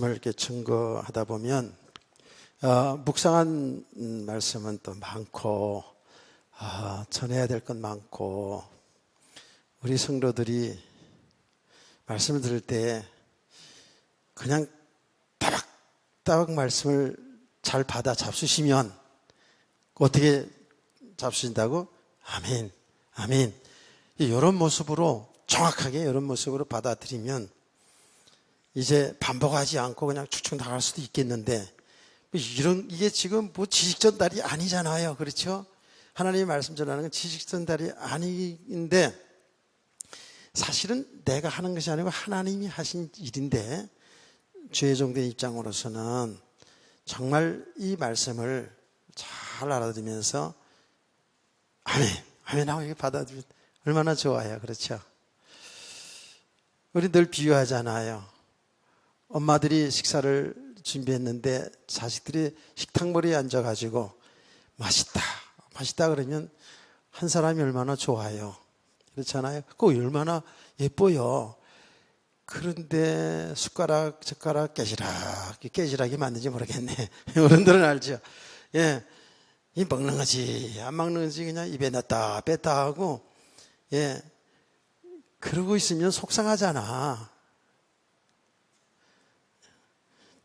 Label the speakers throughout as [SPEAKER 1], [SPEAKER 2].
[SPEAKER 1] 이렇게 증거하다 보면 묵상한 말씀은 또 많고 전해야 될 건 많고 우리 성도들이 말씀을 들을 때 그냥 따박따박 말씀을 잘 받아 잡수시면 어떻게 잡수신다고? 아멘, 아멘. 이런 모습으로 정확하게 이런 모습으로 받아들이면 이제 반복하지 않고 그냥 쭉쭉 나갈 수도 있겠는데 이게 지금 지식 전달이 아니잖아요. 그렇죠? 하나님의 말씀 전하는 건 지식 전달이 아닌데 사실은 내가 하는 것이 아니고 하나님이 하신 일인데 주의 종된 입장으로서는 정말 이 말씀을 잘 알아들으면서 아멘, 아멘 하고 이렇게 받아들이면 얼마나 좋아요. 그렇죠? 우리 늘 비유하잖아요. 엄마들이 식사를 준비했는데 자식들이 식탁머리에 앉아가지고 맛있다, 맛있다 그러면 한 사람이 얼마나 좋아요. 그렇잖아요. 그거 얼마나 예뻐요. 그런데 숟가락, 젓가락 깨지락이 맞는지 모르겠네. 어른들은 알죠. 예, 이 먹는 거지, 안 먹는 거지 그냥 입에 넣었다 뺐다 하고 예, 그러고 있으면 속상하잖아.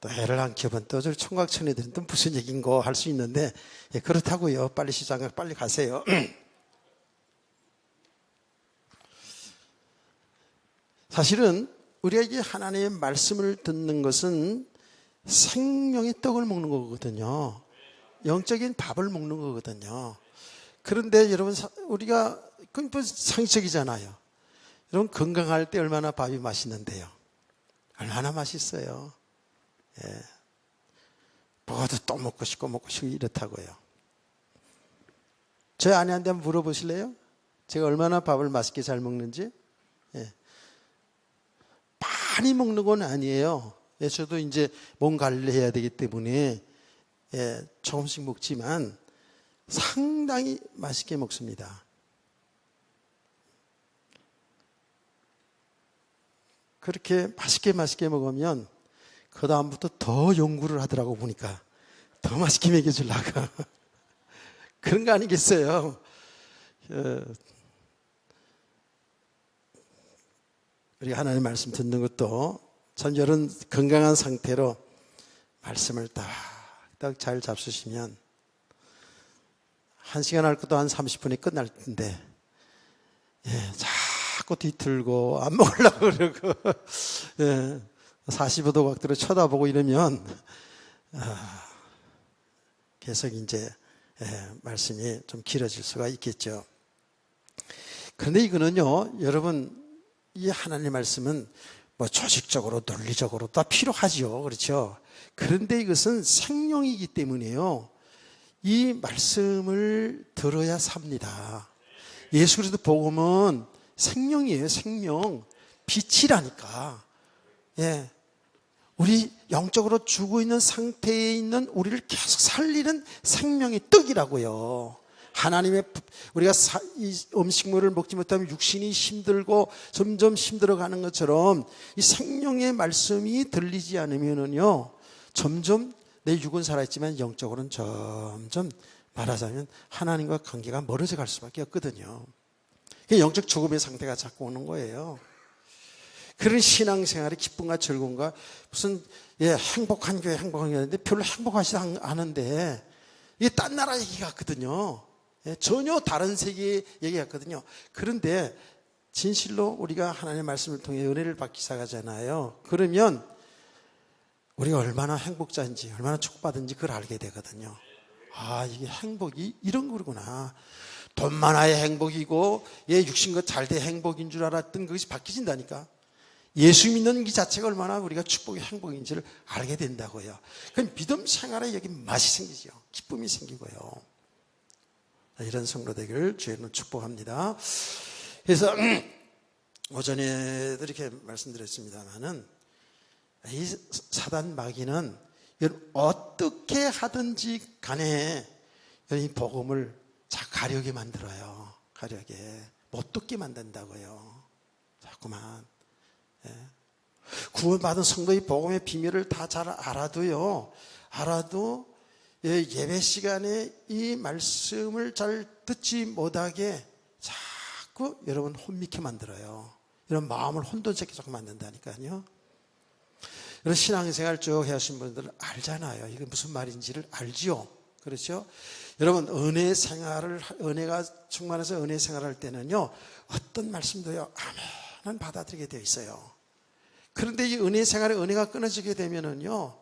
[SPEAKER 1] 또 애를 안 키우면 또 저 총각천이들은 또 무슨 얘기인고 할 수 있는데 예, 그렇다고요. 빨리 시장에 빨리 가세요. 사실은 우리가 이게 하나님의 말씀을 듣는 것은 생명의 떡을 먹는 거거든요. 영적인 밥을 먹는 거거든요. 그런데 여러분 우리가 그건 상식이잖아요. 여러분 건강할 때 얼마나 밥이 맛있는데요. 얼마나 맛있어요. 예. 먹어도 또 먹고 싶고 이렇다고요. 제 아내한테 한번 물어보실래요? 제가 얼마나 밥을 맛있게 잘 먹는지? 예. 많이 먹는 건 아니에요. 예, 저도 이제 몸 관리를 해야 되기 때문에 예, 조금씩 먹지만 상당히 맛있게 먹습니다. 그렇게 맛있게 먹으면 그 다음부터 더 연구를 하더라고 보니까 더 맛있게 먹여주려고 그런 거 아니겠어요? 우리가 하나님 말씀 듣는 것도 참 이런 건강한 상태로 말씀을 딱 잘 잡수시면 1시간 할 것도 한 30분에 끝날 텐데 예, 자꾸 뒤틀고 안 먹으려고 그러고 예, 45도 각도로 쳐다보고 이러면 계속 이제 말씀이 좀 길어질 수가 있겠죠. 그런데 이거는요, 여러분 이 하나님의 말씀은 뭐 조직적으로 논리적으로 다 필요하죠. 그렇죠? 그런데 이것은 생명이기 때문에요. 이 말씀을 들어야 삽니다. 예수 그리스도 복음은 생명이에요. 생명. 빛이라니까. 예. 우리 영적으로 죽어 있는 상태에 있는 우리를 계속 살리는 생명의 떡이라고요. 하나님의 우리가 이 음식물을 먹지 못하면 육신이 힘들고 점점 힘들어가는 것처럼 이 생명의 말씀이 들리지 않으면은요 점점 내 육은 살아있지만 영적으로는 점점 말하자면 하나님과 관계가 멀어져 갈 수밖에 없거든요. 영적 죽음의 상태가 자꾸 오는 거예요. 그런 신앙생활의 기쁨과 즐거움과 무슨 행복한 교회 행복한데 별로 행복하지 않은데 이게 딴 나라 얘기 같거든요. 전혀 다른 세계 얘기 같거든요. 그런데 진실로 우리가 하나님의 말씀을 통해 은혜를 받기 시작하잖아요. 그러면 우리가 얼마나 행복자인지 얼마나 축복받은지 그걸 알게 되거든요. 아, 이게 행복이 이런 거구나. 돈 많아야 행복이고 육신과 잘 돼 행복인 줄 알았던 것이 바뀌진다니까. 예수 믿는 이 자체가 얼마나 우리가 축복의 행복인지를 알게 된다고요. 그럼 믿음 생활에 여기 맛이 생기죠. 기쁨이 생기고요. 이런 성도 되기를 주의로 축복합니다. 그래서 오전에도 이렇게 말씀드렸습니다만은 이 사단 마귀는 어떻게 하든지 간에 이 복음을 가려게 만들어요. 가려게 못 듣게 만든다고요. 자꾸만. 예. 구원받은 성도의 복음의 비밀을 다 잘 알아도 예배 시간에 이 말씀을 잘 듣지 못하게 자꾸 여러분 혼미케 만들어요. 이런 마음을 혼돈스럽게 자꾸 만든다니까요. 여러분 신앙생활 쭉 해오신 분들 알잖아요. 이게 무슨 말인지를 알지요. 그렇죠? 여러분 은혜가 충만해서 은혜 생활할 때는요, 어떤 말씀도요, 아멘은 받아들이게 되어 있어요. 그런데 이 은혜 생활에 은혜가 끊어지게 되면은요,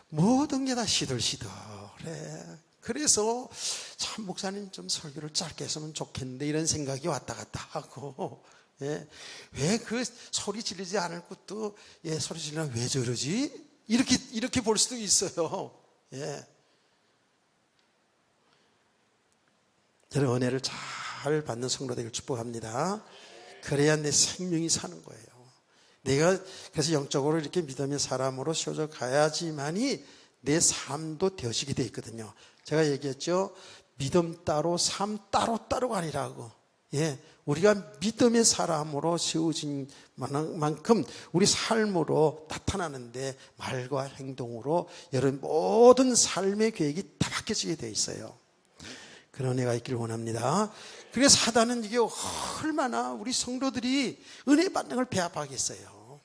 [SPEAKER 1] 모든 게 다 시들시들해. 그래서 참 목사님 좀 설교를 짧게 했으면 좋겠는데 이런 생각이 왔다 갔다 하고, 예, 왜 그 소리 지르지 않을 것도 소리 지르면 왜 저러지? 이렇게 볼 수도 있어요. 예. 여러분 은혜를 잘 받는 성도 되기를 축복합니다. 그래야 내 생명이 사는 거예요. 내가 그래서 영적으로 이렇게 믿음의 사람으로 세워져 가야지만이 내 삶도 되어지게 되어 있거든요. 제가 얘기했죠. 믿음 따로 삶 따로가 아니라고. 예, 우리가 믿음의 사람으로 세워진 만큼 우리 삶으로 나타나는데 말과 행동으로 여러분 모든 삶의 계획이 다 바뀌어지게 되어 있어요. 그런 은혜가 있기를 원합니다. 그래서 사단은 이게 얼마나 우리 성도들이 은혜 받는 걸 배합하겠어요.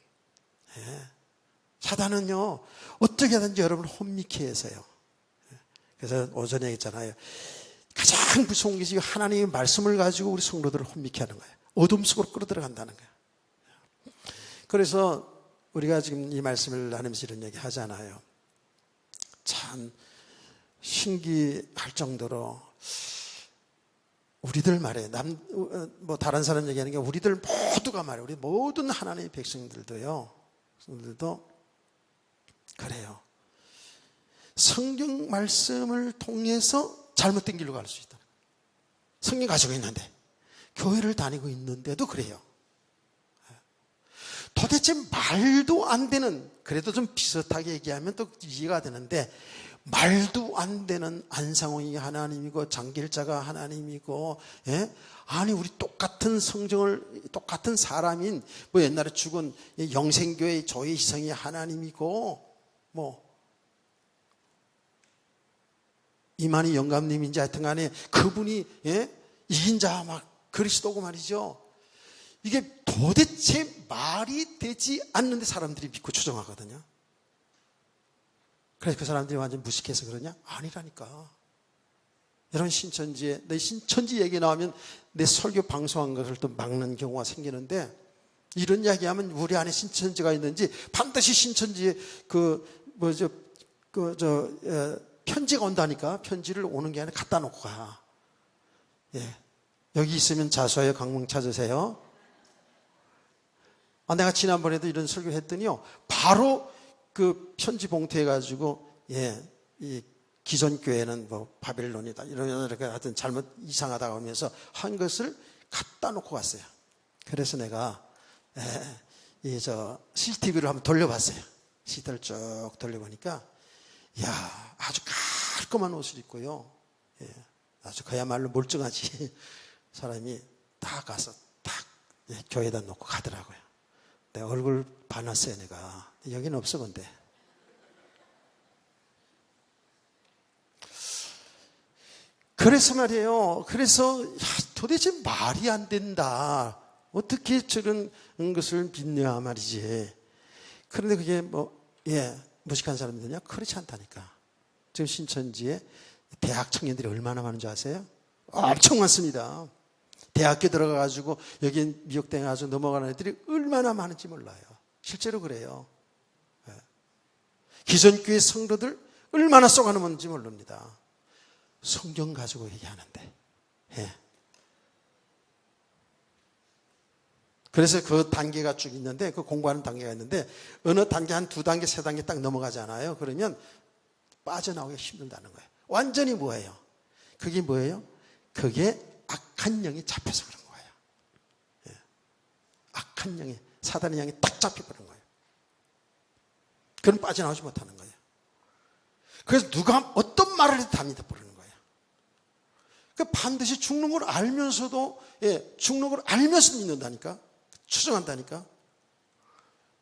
[SPEAKER 1] 예. 사단은요, 어떻게 하든지 여러분을 혼미케 해서요. 그래서 오전에 얘기했잖아요. 가장 무서운 것이 하나님의 말씀을 가지고 우리 성도들을 혼미케 하는 거예요. 어둠 속으로 끌어들어간다는 거예요. 그래서 우리가 지금 이 말씀을 나누면서 이런 얘기 하잖아요. 참 신기할 정도로 우리들 말이에요. 다른 사람 얘기하는 게 우리들 모두가 말이에요. 우리 모든 하나님의 백성들도 그래요. 성경 말씀을 통해서 잘못된 길로 갈 수 있다. 성경 가지고 있는데, 교회를 다니고 있는데도 그래요. 도대체 말도 안 되는, 그래도 좀 비슷하게 얘기하면 또 이해가 되는데, 말도 안 되는 안상홍이 하나님이고 장길자가 하나님이고, 예? 아니 우리 똑같은 성정을 똑같은 사람인 뭐 옛날에 죽은 영생교회 조혜희성이 하나님이고 이만희 영감님인지 하여튼간에 그분이 이긴 자 막 그리스도고 말이죠. 이게 도대체 말이 되지 않는데 사람들이 믿고 추정하거든요. 그래서 그 사람들이 완전 무식해서 그러냐? 아니라니까. 여러분 내 신천지 얘기 나오면 내 설교 방송한 것을 또 막는 경우가 생기는데, 이런 이야기하면 우리 안에 신천지가 있는지 반드시 신천지에 편지가 온다니까. 편지를 오는 게 아니라 갖다 놓고 가. 예. 여기 있으면 자수하여 강릉 찾으세요. 내가 지난번에도 이런 설교 했더니요, 바로 그 편지 봉투해가지고, 이 기존 교회는 바벨론이다. 이렇게 하여튼 잘못 이상하다고 하면서 한 것을 갖다 놓고 갔어요. 그래서 내가, CCTV를 한번 돌려봤어요. CCTV를 쭉 돌려보니까, 아주 깔끔한 옷을 입고요. 아주 그야말로 멀쩡하지. 사람이 딱 가서 교회에다 놓고 가더라고요. 내 얼굴 봐놨어요, 내가. 여기는 없어, 근데. 그래서 말이에요. 도대체 말이 안 된다. 어떻게 저런 것을 믿냐 말이지. 그런데 그게 무식한 사람들이냐? 그렇지 않다니까. 지금 신천지에 대학 청년들이 얼마나 많은 줄 아세요? 엄청 많습니다. 대학교 들어가가지고 여기 미역당에 가서 넘어가는 애들이 얼마나 많은지 몰라요. 실제로 그래요. 기존교회 성도들 얼마나 쏘가는지 모릅니다. 성경 가지고 얘기하는데. 그래서 그 단계가 쭉 있는데, 그 공부하는 단계가 있는데, 어느 단계 한 2단계, 3단계 딱 넘어가잖아요. 그러면 빠져나오기가 힘들다는 거예요. 완전히 뭐예요? 그게 뭐예요? 그게 악한 영이 잡혀서 그런 거예요. 악한 영이, 사단의 영이 딱 잡혀버린 거예요. 그럼 빠져나오지 못하는 거예요. 그래서 누가 어떤 말을 해도 다 믿어버리는 거예요. 반드시 죽는 걸 알면서도, 죽는 걸 알면서 믿는다니까? 추정한다니까?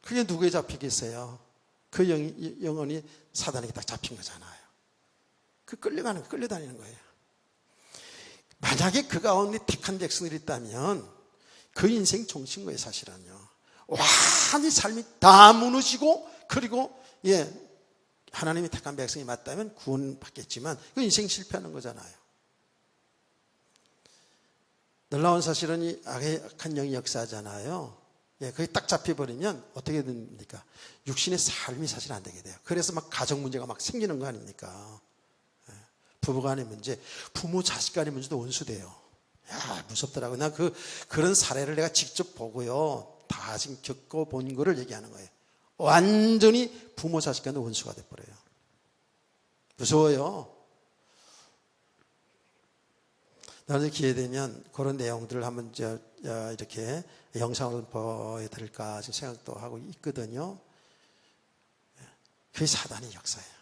[SPEAKER 1] 그게 누구에 잡히겠어요? 그 영혼이 사단에게 딱 잡힌 거잖아요. 그 끌려가는 거, 끌려다니는 거예요. 만약에 그 가운데 택한 백성들이 있다면 그 인생 종친 거예요, 사실은요. 완전히 삶이 다 무너지고, 그리고 하나님이 택한 백성이 맞다면 구원받겠지만 그 인생 실패하는 거잖아요. 놀라운 사실은 이 악한 영이 역사하잖아요. 그게 딱 잡혀버리면 어떻게 됩니까? 육신의 삶이 사실 안 되게 돼요. 그래서 막 가정 문제가 막 생기는 거 아닙니까? 부부간의 문제, 부모 자식 간의 문제도 원수돼요. 야, 무섭더라고요. 나 그런 사례를 내가 직접 보고요. 다 지금 겪어본 거를 얘기하는 거예요. 완전히 부모 자식 간의 원수가 돼버려요. 무서워요. 나중에 기회 되면 그런 내용들을 한번 이렇게 영상으로 보여드릴까 지금 생각도 하고 있거든요. 그게 사단의 역사예요.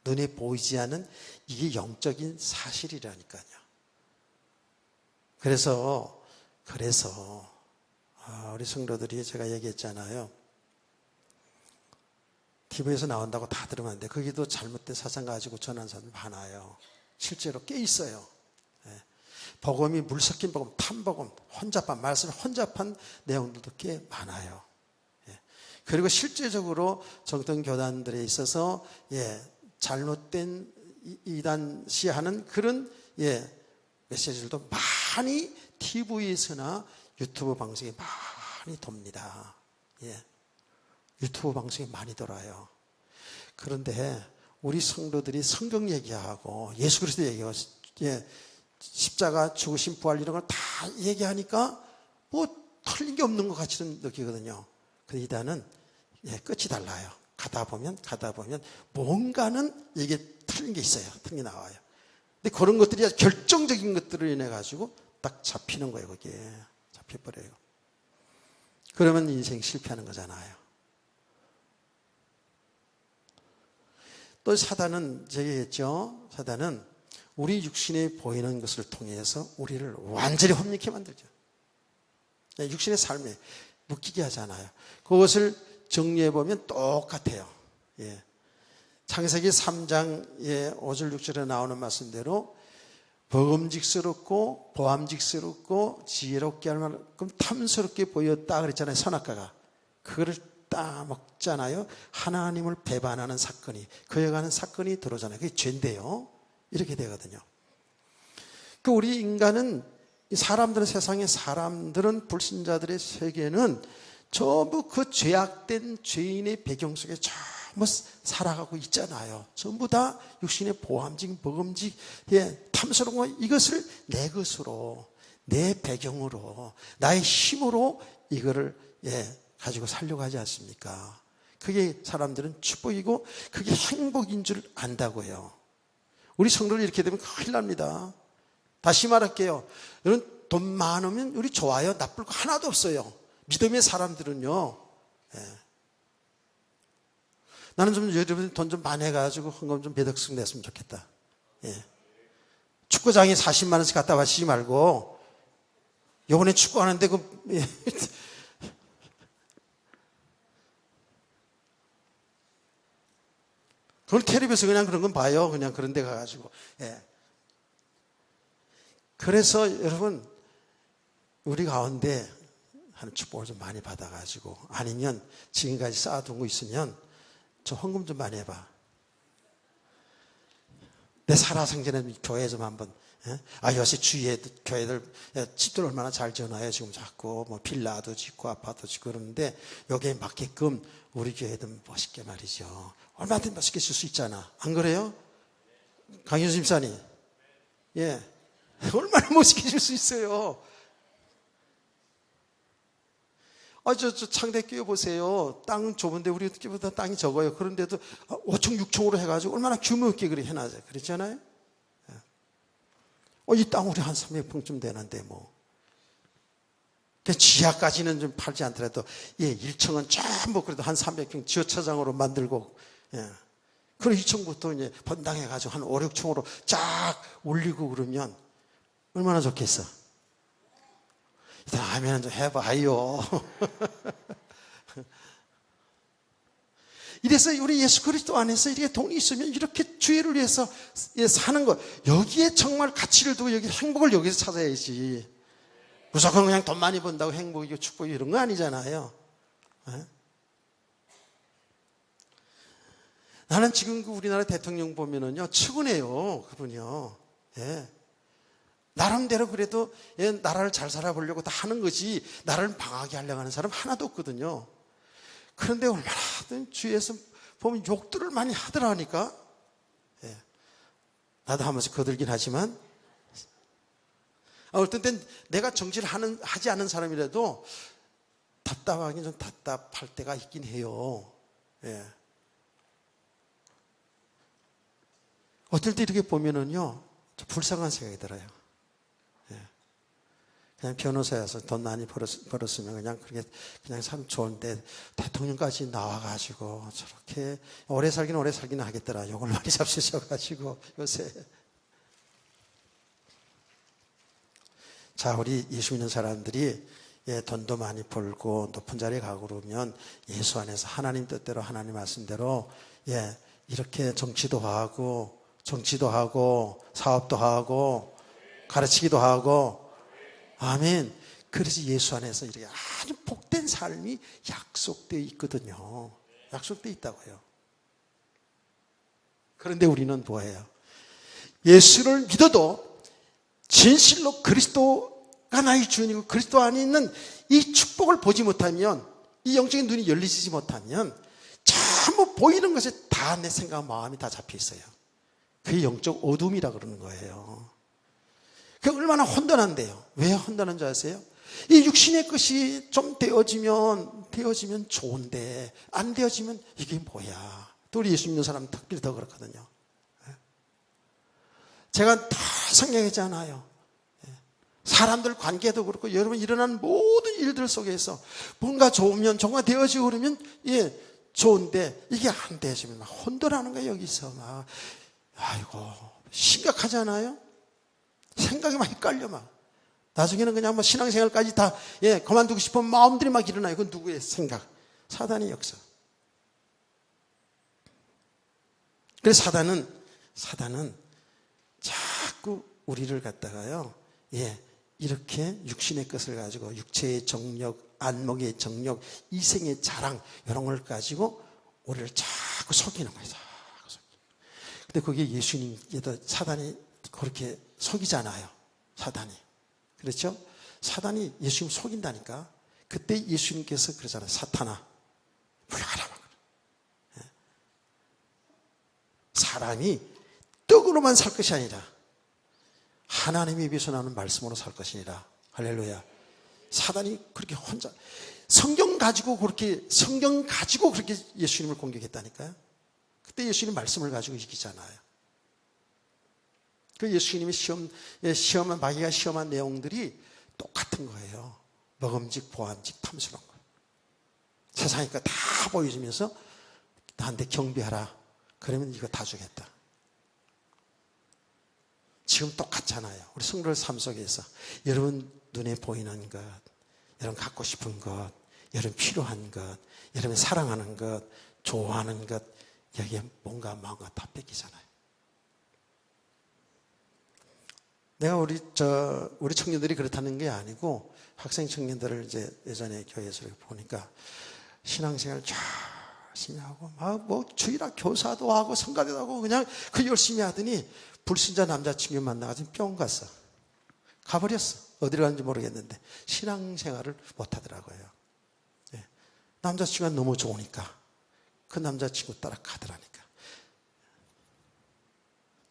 [SPEAKER 1] 눈에 보이지 않는 이게 영적인 사실이라니까요. 그래서 우리 성도들이 제가 얘기했잖아요. TV에서 나온다고 다 들으면 안 돼. 거기도 잘못된 사상 가지고 전하는 사람들 많아요. 실제로 꽤 있어요. 복음이 물 섞인 복음, 탐복음, 혼잡한 말씀, 혼잡한 내용들도 꽤 많아요. 그리고 실제적으로 정통 교단들에 있어서 잘못된 이단 시하는 그런 메시지들도 많이 TV에서나 유튜브 방송에 많이 돕니다. 유튜브 방송에 많이 돌아요. 그런데 우리 성도들이 성경 얘기하고 예수 그리스도 얘기하고 십자가 죽으신 부활 이런 걸 다 얘기하니까 뭐 틀린 게 없는 것 같이 느끼거든요. 그 이단은 끝이 달라요. 가다 보면 뭔가는 이게 틀린 게 있어요. 틀린 게 나와요. 근데 그런 것들이 결정적인 것들을 인해 가지고 딱 잡히는 거예요. 거기에 잡혀버려요. 그러면 인생 실패하는 거잖아요. 또 사단은 제가 했죠. 사단은 우리 육신에 보이는 것을 통해서 우리를 완전히 혼미케 만들죠. 육신의 삶에 묶이게 하잖아요. 그것을 정리해보면 똑같아요. 창세기 3장 5절 6절에 나오는 말씀대로 먹음직스럽고 보암직스럽고 지혜롭게 할 만큼 탐스럽게 보였다 그랬잖아요. 선악과가. 그거를 따먹잖아요. 하나님을 배반하는 사건이, 그여가는 사건이 들어오잖아요. 그게 죄인데요. 이렇게 되거든요. 그 우리 인간은, 사람들은, 세상의 사람들은, 불신자들의 세계는 전부 그 죄악된 죄인의 배경 속에 전부 살아가고 있잖아요. 전부 다 육신의 보암직, 먹음직, 탐스러운 거, 이것을 내 것으로, 내 배경으로, 나의 힘으로 이거를 가지고 살려고 하지 않습니까? 그게 사람들은 축복이고 그게 행복인 줄 안다고요. 우리 성도들 이렇게 되면 큰일 납니다. 다시 말할게요. 여러분, 돈 많으면 우리 좋아요. 나쁠 거 하나도 없어요. 믿음의 사람들은요. 나는 좀 여러분 돈 좀 많이 해가지고 헌금 좀 배덕숙 냈으면 좋겠다. 축구장에 40만 원씩 갖다 바치지 말고 요번에 축구하는데 그걸 텔레비에서 그냥 그런 건 봐요. 그냥 그런 데 가가지고. 그래서 여러분, 우리 가운데 하는 축복을 좀 많이 받아가지고, 아니면 지금까지 쌓아둔 거 있으면 좀 헌금 좀 많이 해봐. 내 살아생전에 교회 좀 한번. 요새 주위에 교회들 집들 얼마나 잘 지어놔요. 지금 자꾸 뭐 빌라도 짓고 아파트도 짓고 그러는데 여기에 맞게끔 우리 교회도 멋있게 말이죠. 얼마든지 멋있게 쓸 수 있잖아. 안 그래요? 강현수 집사님. 얼마나 멋있게 줄 수 있어요. 저 창대 끼워보세요. 땅은 좁은데 우리 끼보다 땅이 적어요. 그런데도 5층, 6층으로 해가지고 얼마나 규모 있게 그렇게 해놔요. 그랬잖아요. 이 땅 우리 한 300평쯤 되는데 뭐. 지하까지는 좀 팔지 않더라도 1층은 전부 그래도 한 300평 지하차장으로 만들고 그리고 2층부터 이제 번당해가지고 한 5, 6층으로 쫙 올리고 그러면 얼마나 좋겠어. 다음에는 좀 해봐요. 이래서 우리 예수 그리스도 안에서 이렇게 돈이 있으면 이렇게 주의를 위해서 사는 것, 여기에 정말 가치를 두고 여기 행복을 여기서 찾아야지. 무조건 그냥 돈 많이 번다고 행복이고 축복이 이런 거 아니잖아요. 네? 나는 지금 그 우리나라 대통령 보면은요, 측은해요, 그분이요. 예. 나름대로 그래도 나라를 잘 살아보려고 다 하는 거지, 나라를 망하게 하려고 하는 사람 하나도 없거든요. 그런데 얼마나 주위에서 보면 욕들을 많이 하더라니까. 예. 나도 한 번씩 거들긴 하지만, 어떤 땐 내가 정치를 하지 않은 사람이라도 답답하긴 좀 답답할 때가 있긴 해요. 예. 어떨 때 이렇게 보면은요, 불쌍한 생각이 들어요. 예. 그냥 변호사여서 돈 많이 벌었으면 그냥 그렇게 그냥 참 좋은데 대통령까지 나와가지고 저렇게 오래 살긴 하겠더라. 욕을 많이 잡수셔가지고 요새. 자, 우리 예수 믿는 사람들이 돈도 많이 벌고 높은 자리에 가고 그러면 예수 안에서 하나님 뜻대로 하나님 말씀대로 이렇게 정치도 하고 사업도 하고 가르치기도 하고, 아멘. 그래서 예수 안에서 이렇게 아주 복된 삶이 약속되어 있거든요. 약속되어 있다고요. 그런데 우리는 뭐예요? 예수를 믿어도 진실로 그리스도가 나의 주인이고 그리스도 안에 있는 이 축복을 보지 못하면, 이 영적인 눈이 열리지 못하면 전부 보이는 것에 다 내 생각, 마음이 다 잡혀 있어요. 그게 영적 어둠이라 그러는 거예요. 그게 얼마나 혼돈한데요. 왜 혼돈한 줄 아세요? 이 육신의 것이 좀 되어지면 좋은데 안 되어지면 이게 뭐야. 또 우리 예수 믿는 사람은 특별히 더 그렇거든요. 제가 다 성경이잖아요. 사람들 관계도 그렇고 여러분 일어나는 모든 일들 속에서 뭔가 좋으면 정말 되어지고 그러면 좋은데 이게 안 되어지면 막 혼돈하는 거예요. 여기서 막 아이고 심각하잖아요. 생각이 막 헷갈려 막. 나중에는 그냥 뭐 신앙생활까지 다 그만두고 싶은 마음들이 막 일어나요. 그건 누구의 생각? 사단의 역사. 그래서 사단은 자꾸 우리를 갖다가요, 이렇게 육신의 것을 가지고 육체의 정력, 안목의 정력, 이생의 자랑 이런 걸 가지고 우리를 자꾸 속이는 거예요. 자꾸 속이는. 근데 그게 예수님께도 사단이 그렇게 속이잖아요. 사단이. 그렇죠? 사단이 예수님 속인다니까. 그때 예수님께서 그러잖아요. 사탄아, 물러가라. 사람이 떡으로만 살 것이 아니라 하나님의 입에서 나오는 말씀으로 살 것이니라. 할렐루야. 사단이 그렇게 혼자 성경 가지고 그렇게 예수님을 공격했다니까요. 그때 예수님 말씀을 가지고 이기잖아요. 그 예수님이 마귀가 시험한 내용들이 똑같은 거예요. 먹음직, 보암직, 탐스러운 거. 세상에 다 보여주면서 나한테 경배하라. 그러면 이거 다 주겠다. 지금 똑같잖아요. 우리 성도들 삶 속에서 여러분 눈에 보이는 것, 여러분 갖고 싶은 것, 여러분 필요한 것, 여러분 사랑하는 것, 좋아하는 것, 여기에 뭔가 마음과 다 뺏기잖아요. 내가 우리 청년들이 그렇다는 게 아니고 학생 청년들을 이제 예전에 교회에서 보니까 신앙생활 열심히 하고 뭐 주일학 교사도 하고 성가대도 하고 그냥 그 열심히 하더니 불신자 남자친구 만나가지고 뿅 갔어. 가버렸어. 어디로 갔는지 모르겠는데 신앙생활을 못하더라고요. 남자친구가 너무 좋으니까 그 남자친구 따라 가더라니까.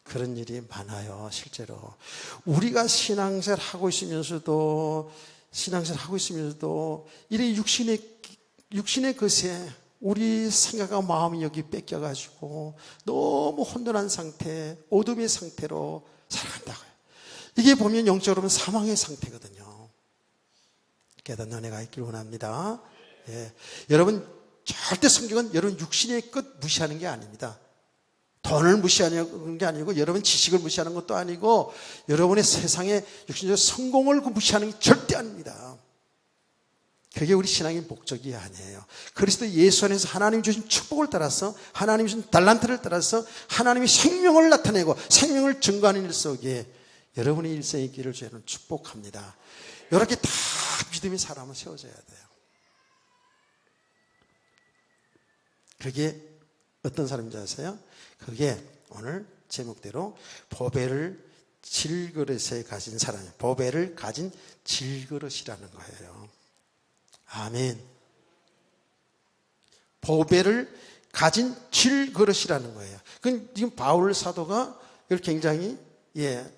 [SPEAKER 1] 그런 일이 많아요. 실제로 우리가 신앙생활 하고 있으면서도 이래 육신의 것에 우리 생각과 마음이 여기 뺏겨가지고 너무 혼돈한 상태, 어둠의 상태로 살아간다고요. 이게 보면 영적으로는 사망의 상태거든요. 깨닫는 은혜가 있길 원합니다. 여러분 절대 성경은 여러분 육신의 것 무시하는 게 아닙니다. 돈을 무시하는 게 아니고 여러분 지식을 무시하는 것도 아니고 여러분의 세상의 육신적 성공을 무시하는 게 절대 아닙니다. 그게 우리 신앙의 목적이 아니에요. 그리스도 예수 안에서 하나님 주신 축복을 따라서, 하나님 주신 달란트를 따라서 하나님이 생명을 나타내고 생명을 증거하는 일 속에 여러분의 일생의 길을 저희는 축복합니다. 이렇게 다 믿음의 사람은 세워져야 돼요. 그게 어떤 사람인지 아세요? 그게 오늘 제목대로 보배를 질그릇에 가진 사람이에요. 보배를 가진 질그릇이라는 거예요. 아멘. 보배를 가진 질그릇이라는 거예요. 그건 지금 바울 사도가 이걸 굉장히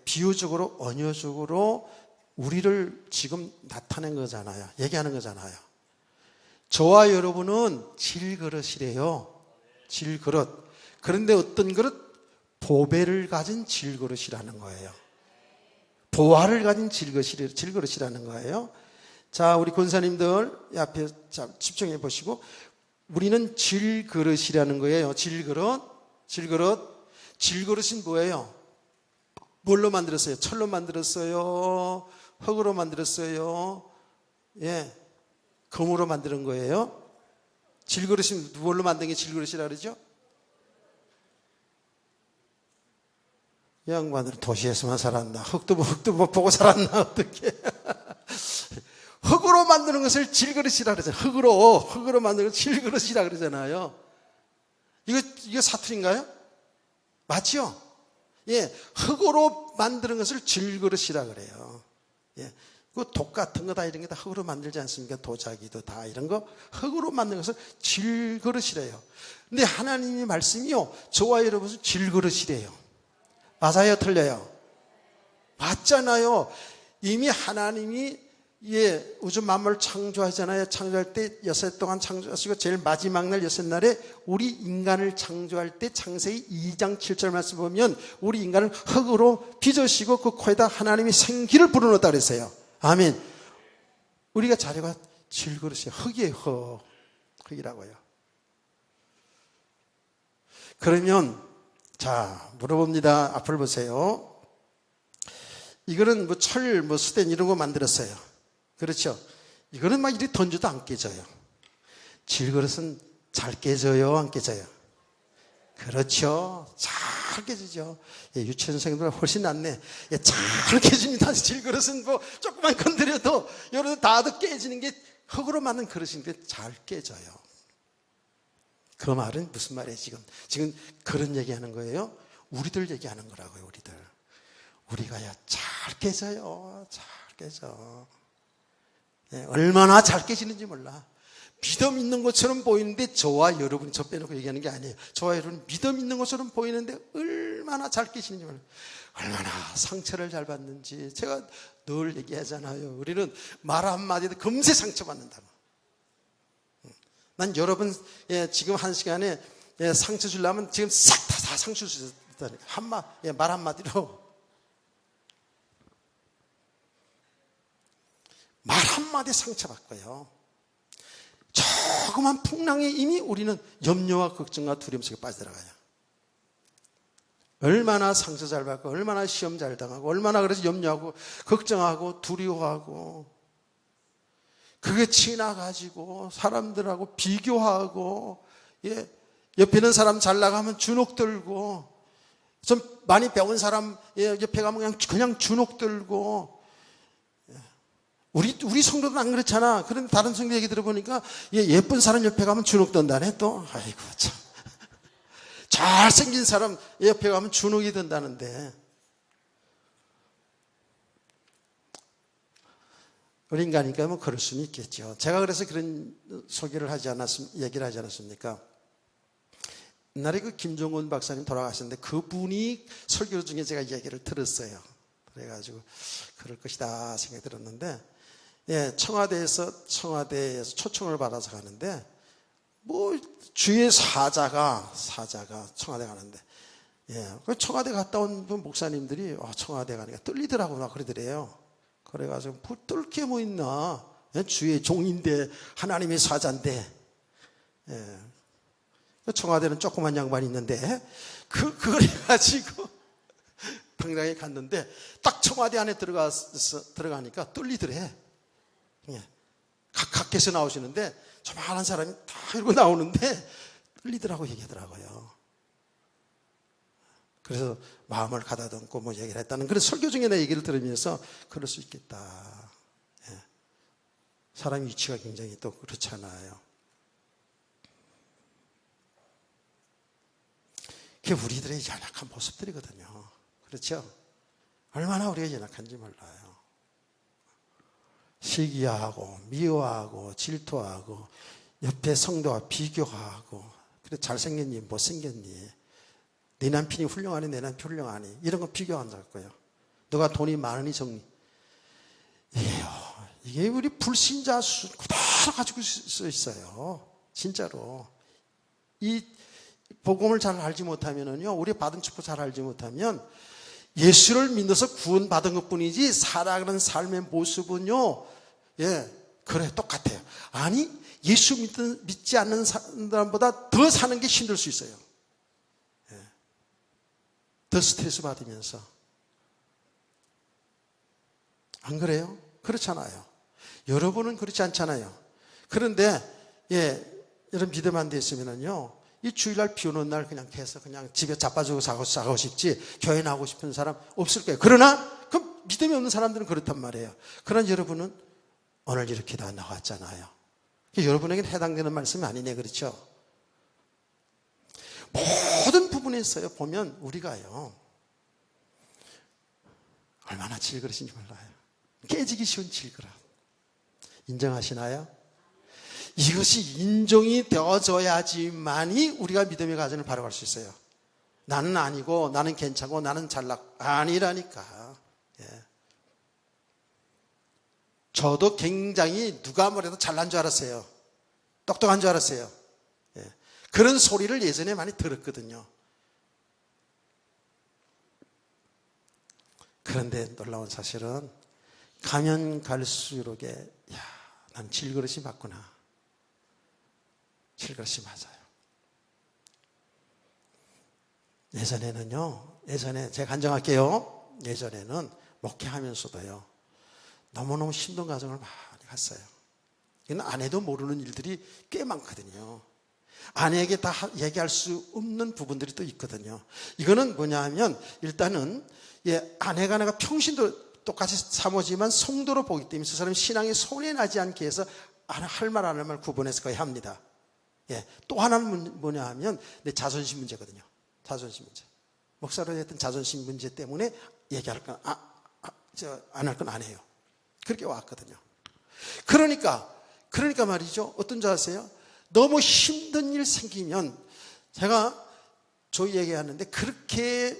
[SPEAKER 1] 비유적으로 언어적으로 우리를 지금 나타낸 거잖아요. 얘기하는 거잖아요. 저와 여러분은 질그릇이래요. 질그릇. 그런데 어떤 그릇? 보배를 가진 질그릇이라는 거예요. 보화를 가진 질그릇이라는 거예요. 자, 우리 권사님들 앞에 집중해 보시고, 우리는 질그릇이라는 거예요. 질그릇. 질그릇은 뭐예요? 뭘로 만들었어요? 철로 만들었어요? 흙으로 만들었어요? 금으로 만드는 거예요. 질그릇은 뭘로 만든 게 질그릇이라 그러죠? 이 양반들은 도시에서만 살았나? 흙도 못 보고 살았나? 어떻게? 흙으로 만드는 것을 질그릇이라 그러잖아요. 흙으로 만드는 것을 질그릇이라 그러잖아요. 이거 사투리인가요? 맞죠? 흙으로 만드는 것을 질그릇이라 그래요. 그 독 같은 거 다 이런 게 다 흙으로 만들지 않습니까? 도자기도 다 이런 거 흙으로 만드는 것을 질그릇이래요. 근데 하나님의 말씀이요, 저와 여러분은 질그릇이래요. 맞아요? 틀려요? 맞잖아요. 이미 하나님이 우주 만물을 창조하잖아요. 창조할 때 6일 동안 창조하시고 제일 마지막 날 6날에 우리 인간을 창조할 때 창세기 2장 7절 말씀 보면 우리 인간을 흙으로 빚으시고 그 코에다 하나님이 생기를 불어넣었다 그랬어요. 아멘. 우리가 자료가 질그릇이에요. 흙이에요. 흙이라고요. 그러면 자, 물어봅니다. 앞을 보세요. 이거는 철, 수된 이런 거 만들었어요. 그렇죠? 이거는 막 이렇게 던져도 안 깨져요. 질그릇은 잘 깨져요? 안 깨져요? 그렇죠. 잘 깨지죠. 유치원생들보다 훨씬 낫네. 잘 깨집니다. 질그릇은 조금만 건드려도 여러분 다도 깨지는 게 흙으로 만든 그릇인데 잘 깨져요. 그 말은 무슨 말이에요? 지금 그런 얘기하는 거예요? 우리들 얘기하는 거라고요. 우리가 잘 깨져요. 잘 깨져. 얼마나 잘 깨지는지 몰라. 믿음 있는 것처럼 보이는데 저와 여러분이 저 빼놓고 얘기하는 게 아니에요. 저와 여러분은 믿음 있는 것처럼 보이는데 얼마나 잘 깨지는지 몰라. 얼마나 상처를 잘 받는지 제가 늘 얘기하잖아요. 우리는 말 한마디도 금세 상처받는다고. 난 여러분 지금 한 시간에 상처 주려면 지금 싹 다 상처 주다니까. 말 한마디로 말 한마디 상처받고요. 조그만 풍랑에 이미 우리는 염려와 걱정과 두려움 속에 빠져들어가요. 얼마나 상처 잘 받고 얼마나 시험 잘 당하고 얼마나 그래서 염려하고 걱정하고 두려워하고 그게 지나가지고 사람들하고 비교하고 옆에 있는 사람 잘 나가면 주눅 들고 좀 많이 배운 사람 옆에 가면 그냥 주눅 들고 우리 성도는 안 그렇잖아. 그런데 다른 성도 얘기 들어보니까 예쁜 사람 옆에 가면 주눅 든다네 또. 아이고 참. 잘생긴 사람 옆에 가면 주눅이 든다는데. 우리 인간이니까 그럴 수는 있겠죠. 제가 그래서 그런 얘기를 하지 않았습니까? 옛날에 그 김종원 박사님 돌아가셨는데 그분이 설교 중에 제가 얘기를 들었어요. 그래가지고 그럴 것이다 생각이 들었는데 청와대에서 초청을 받아서 가는데 주의 사자가 청와대 가는데 청와대 갔다 온 목사님들이 청와대 가니까 떨리더라고 막 그러더래요. 그래가지고 뚫을 게 뭐 있나? 주의 종인데 하나님의 사자인데 청와대는 조그만 양반이 있는데 그래가지고 당장에 갔는데 딱 청와대 안에 들어가니까 떨리더래. 각각께서 나오시는데 조만한 사람이 다 이러고 나오는데 떨리더라고 얘기하더라고요. 그래서 마음을 가다듬고 뭐 얘기를 했다는 그런 설교 중에 내 얘기를 들으면서 그럴 수 있겠다. 예. 사람 위치가 굉장히 또 그렇잖아요. 그게 우리들의 연약한 모습들이거든요. 그렇죠? 얼마나 우리가 연약한지 몰라요. 시기하고 미워하고 질투하고 옆에 성도와 비교하고 그래 잘생겼니 못생겼니 네 남편이 훌륭하니 내 남편이 훌륭하니 이런 거 비교한다고 거예요. 너가 돈이 많으니 적니 이게 우리 불신자 수 그대로 가지고 있어요. 진짜로 이 복음을 잘 알지 못하면은요, 우리 받은 축복 잘 알지 못하면 예수를 믿어서 구원받은 것뿐이지 살아가는 삶의 모습은요, 그래 똑같아요. 아니 예수 믿지 않는 사람보다 더 사는 게 힘들 수 있어요. 더 스트레스 받으면서. 안 그래요? 그렇잖아요. 여러분은 그렇지 않잖아요. 그런데 여러분 믿음 안 됐으면은요, 이 주일날 비 오는 날 그냥 해서 그냥 집에 자빠지고 자고 싶지 교회 나오고 싶은 사람 없을 거예요. 그러나 그 믿음이 없는 사람들은 그렇단 말이에요. 그러나 여러분은 오늘 이렇게 다 나왔잖아요. 여러분에게는 해당되는 말씀이 아니네, 그렇죠? 모든 부분에서요 보면 우리가요 얼마나 질그릇인지 몰라요. 깨지기 쉬운 질그릇. 인정하시나요? 이것이 인정이 되어져야지만이 우리가 믿음의 가정을 바라볼 수 있어요. 나는 아니고 나는 괜찮고 나는 잘났고 아니라니까. 저도 굉장히 누가 뭐래도 잘난 줄 알았어요. 똑똑한 줄 알았어요. 그런 소리를 예전에 많이 들었거든요. 그런데 놀라운 사실은 가면 갈수록 난 질그릇이 맞구나. 질그릇이 맞아요. 예전에 제가 간증할게요. 예전에는 목회하면서도요 너무너무 힘든 과정을 많이 갔어요. 이건 아내도 모르는 일들이 꽤 많거든요. 아내에게 다 얘기할 수 없는 부분들이 또 있거든요. 이거는 뭐냐 하면 일단은 아내가 내가 평신도 똑같이 사모지만 성도로 보기 때문에 그 사람이 신앙에 손해나지 않게 해서 할 말 안 할 말 구분해서 거의 합니다. 또 하나는 뭐냐 하면 내 자존심 문제거든요. 자존심 문제. 목사로 했던 자존심 문제 때문에 얘기할 건 안 할 건 안 해요. 그렇게 왔거든요. 그러니까 말이죠. 어떤 줄 아세요? 너무 힘든 일 생기면 제가 저희 얘기하는데 그렇게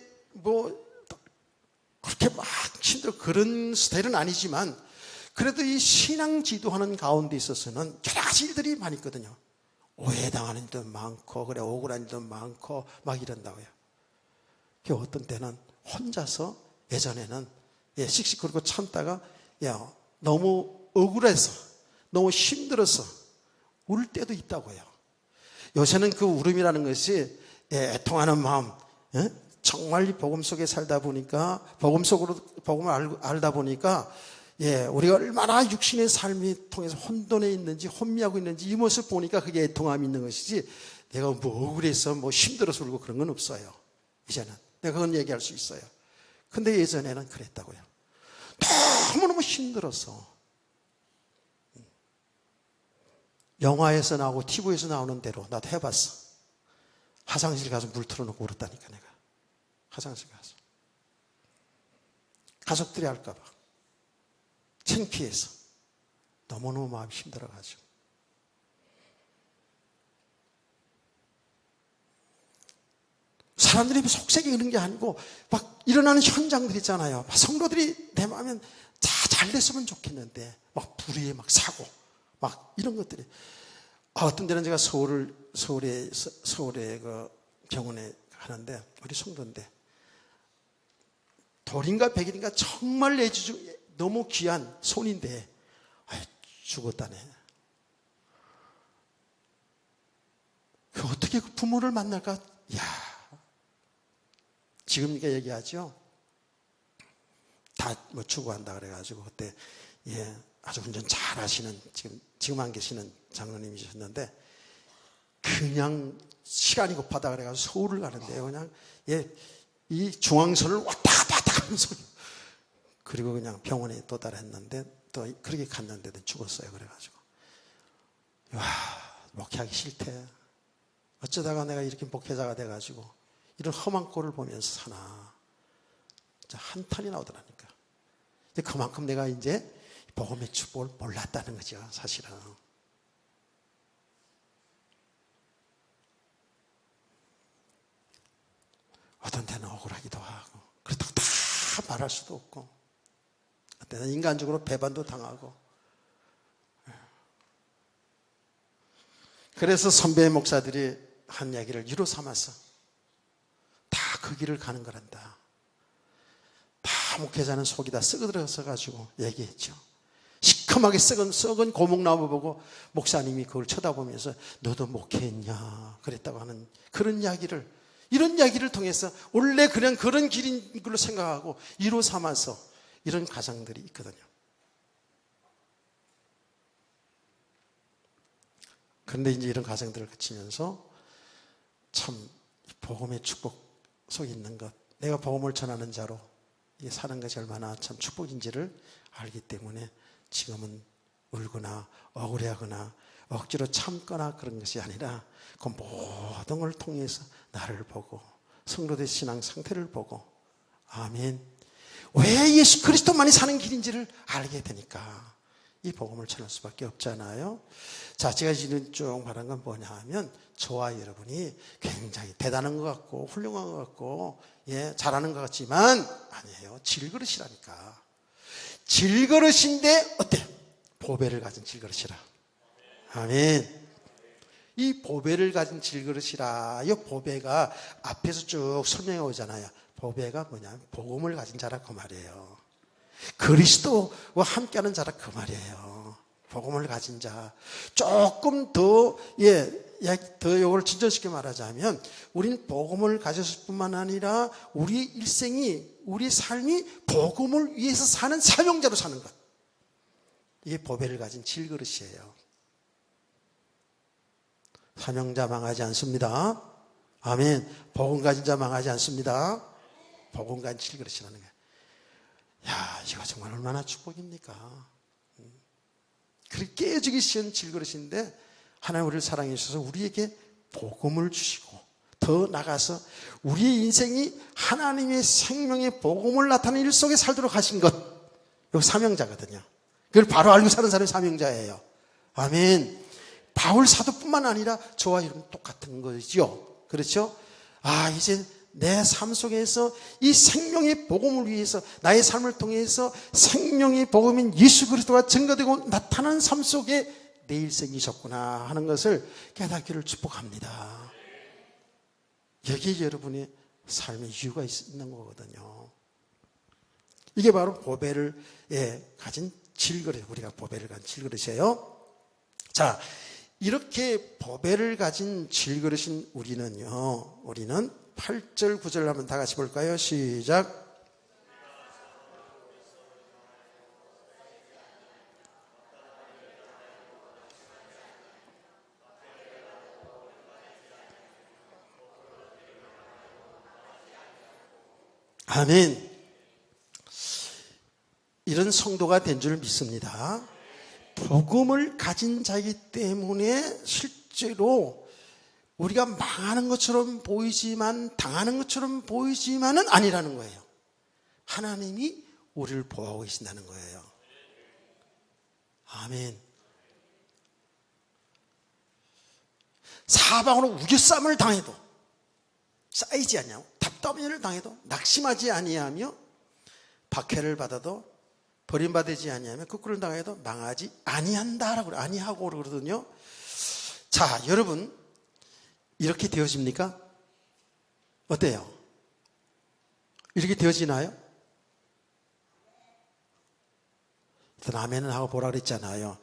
[SPEAKER 1] 막 힘들고 그런 스타일은 아니지만 그래도 이 신앙 지도하는 가운데 있어서는 여러 가지 일들이 많이 있거든요. 오해당하는 일도 많고 그래 억울한 일도 많고 막 이런다고요. 어떤 때는 혼자서 예전에는 씩씩거리고 참다가 너무 억울해서 너무 힘들어서 울 때도 있다고요. 요새는 그 울음이라는 것이 애통하는 마음, 정말 이 복음 속에 살다 보니까 복음을 알다 보니까 우리가 얼마나 육신의 삶이 통해서 혼돈에 있는지 혼미하고 있는지 이 모습 보니까 그게 애통함이 있는 것이지 내가 뭐 억울해서 뭐 힘들어서 울고 그런 건 없어요. 이제는 내가 그건 얘기할 수 있어요. 근데 예전에는 그랬다고요. 너무너무 힘들어서 영화에서 나오고 TV에서 나오는 대로 나도 해봤어. 화장실 가서 물 틀어놓고 울었다니까 내가. 화장실 가서 가족들이 할까봐 창피해서 너무너무 마음이 힘들어가지고 사람들이 속색이 그런 게 아니고 막 일어나는 현장들 있잖아요. 성도들이 내 마음엔 잘 됐으면 좋겠는데 막 불의에 막 사고 막 이런 것들이 어떤 데는 제가 서울에 그 병원에 가는데 우리 성도인데 돌인가 백일인가 정말 너무 귀한 손인데 죽었다네. 어떻게 그 부모를 만날까? 지금 이렇게 얘기하죠. 다 추구한다 그래가지고 그때 아주 운전 잘 하시는 지금 안 계시는 장로님이셨는데 그냥 시간이 급하다 그래가지고 서울을 가는데요. 그냥 이 중앙선을 왔다 갔다 하면서 그리고 그냥 병원에 도달했는데 또 그렇게 갔는데도 죽었어요. 그래가지고 와, 목회하기 싫대. 어쩌다가 내가 이렇게 목회자가 돼가지고 이런 험한 꼴을 보면서 사나. 진짜 한탄이 나오더라니까. 그만큼 내가 이제 복음의 축복을 몰랐다는 거죠, 사실은. 어떤 때는 억울하기도 하고, 그렇다고 다 말할 수도 없고, 어떤 때는 인간적으로 배반도 당하고. 그래서 선배 목사들이 한 얘기를 유로 삼아서 다 그 길을 가는 거란다. 다 목회자는 속이 다 썩어들어서 가지고 얘기했죠. 시커멓게 썩은 고목나무 보고 목사님이 그걸 쳐다보면서 너도 목회했냐 그랬다고 하는 그런 이야기를, 이런 이야기를 통해서 원래 그냥 그런 길인 걸로 생각하고 이로 삼아서 이런 가정들이 있거든요. 그런데 이제 이런 가정들을 거치면서 참 복음의 축복 속에 있는 것, 내가 복음을 전하는 자로 이게 사는 것이 얼마나 참 축복인지를 알기 때문에 지금은 울거나 억울해하거나 억지로 참거나 그런 것이 아니라 그 모든 걸 통해서 나를 보고 성도의 신앙 상태를 보고, 아멘, 왜 예수 그리스도만이 사는 길인지를 알게 되니까 이 복음을 전할 수밖에 없잖아요. 자, 제가 지금 쭉 말한 건 뭐냐 하면 저와 여러분이 굉장히 대단한 것 같고 훌륭한 것 같고 잘하는 것 같지만 아니에요. 질그릇이라니까. 질그릇인데 어때? 보배를 가진 질그릇이라. 아멘. 이 보배를 가진 질그릇이라. 이 보배가 앞에서 쭉 설명해 오잖아요. 보배가 뭐냐? 복음을 가진 자라 그 말이에요. 그리스도와 함께하는 자라 그 말이에요. 복음을 가진 자. 조금 더 이걸 진전시켜 말하자면 우리는 복음을 가졌을 뿐만 아니라 우리 일생이, 우리 삶이 복음을 위해서 사는 사명자로 사는 것. 이게 보배를 가진 질그릇이에요. 사명자 망하지 않습니다. 아멘. 복음 가진 자 망하지 않습니다. 복음 가진 질그릇이라는 거예요. 야, 이거 정말 얼마나 축복입니까? 그렇게 깨어지기 쉬운 질그릇인데 하나님 우리를 사랑해 주셔서 우리에게 복음을 주시고 더 나가서 우리의 인생이 하나님의 생명의 복음을 나타내는 일 속에 살도록 하신 것. 이거 사명자거든요. 그걸 바로 알고 사는 사람이 사명자예요. 아멘. 바울 사도뿐만 아니라 저와 여러분 똑같은 거죠. 그렇죠? 이제 내 삶 속에서 이 생명의 복음을 위해서 나의 삶을 통해서 생명의 복음인 예수 그리스도가 증거되고 나타난 삶 속에 내 일생이셨구나 하는 것을 깨닫기를 축복합니다. 여기에 여러분의 삶의 이유가 있는 거거든요. 이게 바로 보배를 가진 질그릇, 우리가 보배를 가진 질그릇이에요. 자, 이렇게 보배를 가진 질그릇인 우리는 8절 9절 한번 다 같이 볼까요? 시작. 아멘. 이런 성도가 된 줄 믿습니다. 복음을 가진 자이기 때문에 실제로 우리가 망하는 것처럼 보이지만 당하는 것처럼 보이지만은 아니라는 거예요. 하나님이 우리를 보호하고 계신다는 거예요. 아멘. 사방으로 우겨쌈을 당해도 쌓이지 않냐고, 답답한 일을 당해도 낙심하지 아니하며 박해를 받아도 버림받지 아니하며 거꾸를 당해도 망하지 아니한다라고 아니하고 그러거든요. 자, 여러분 이렇게 되어집니까? 어때요? 이렇게 되어지나요? 일단 아멘은 하고 보라 그랬잖아요.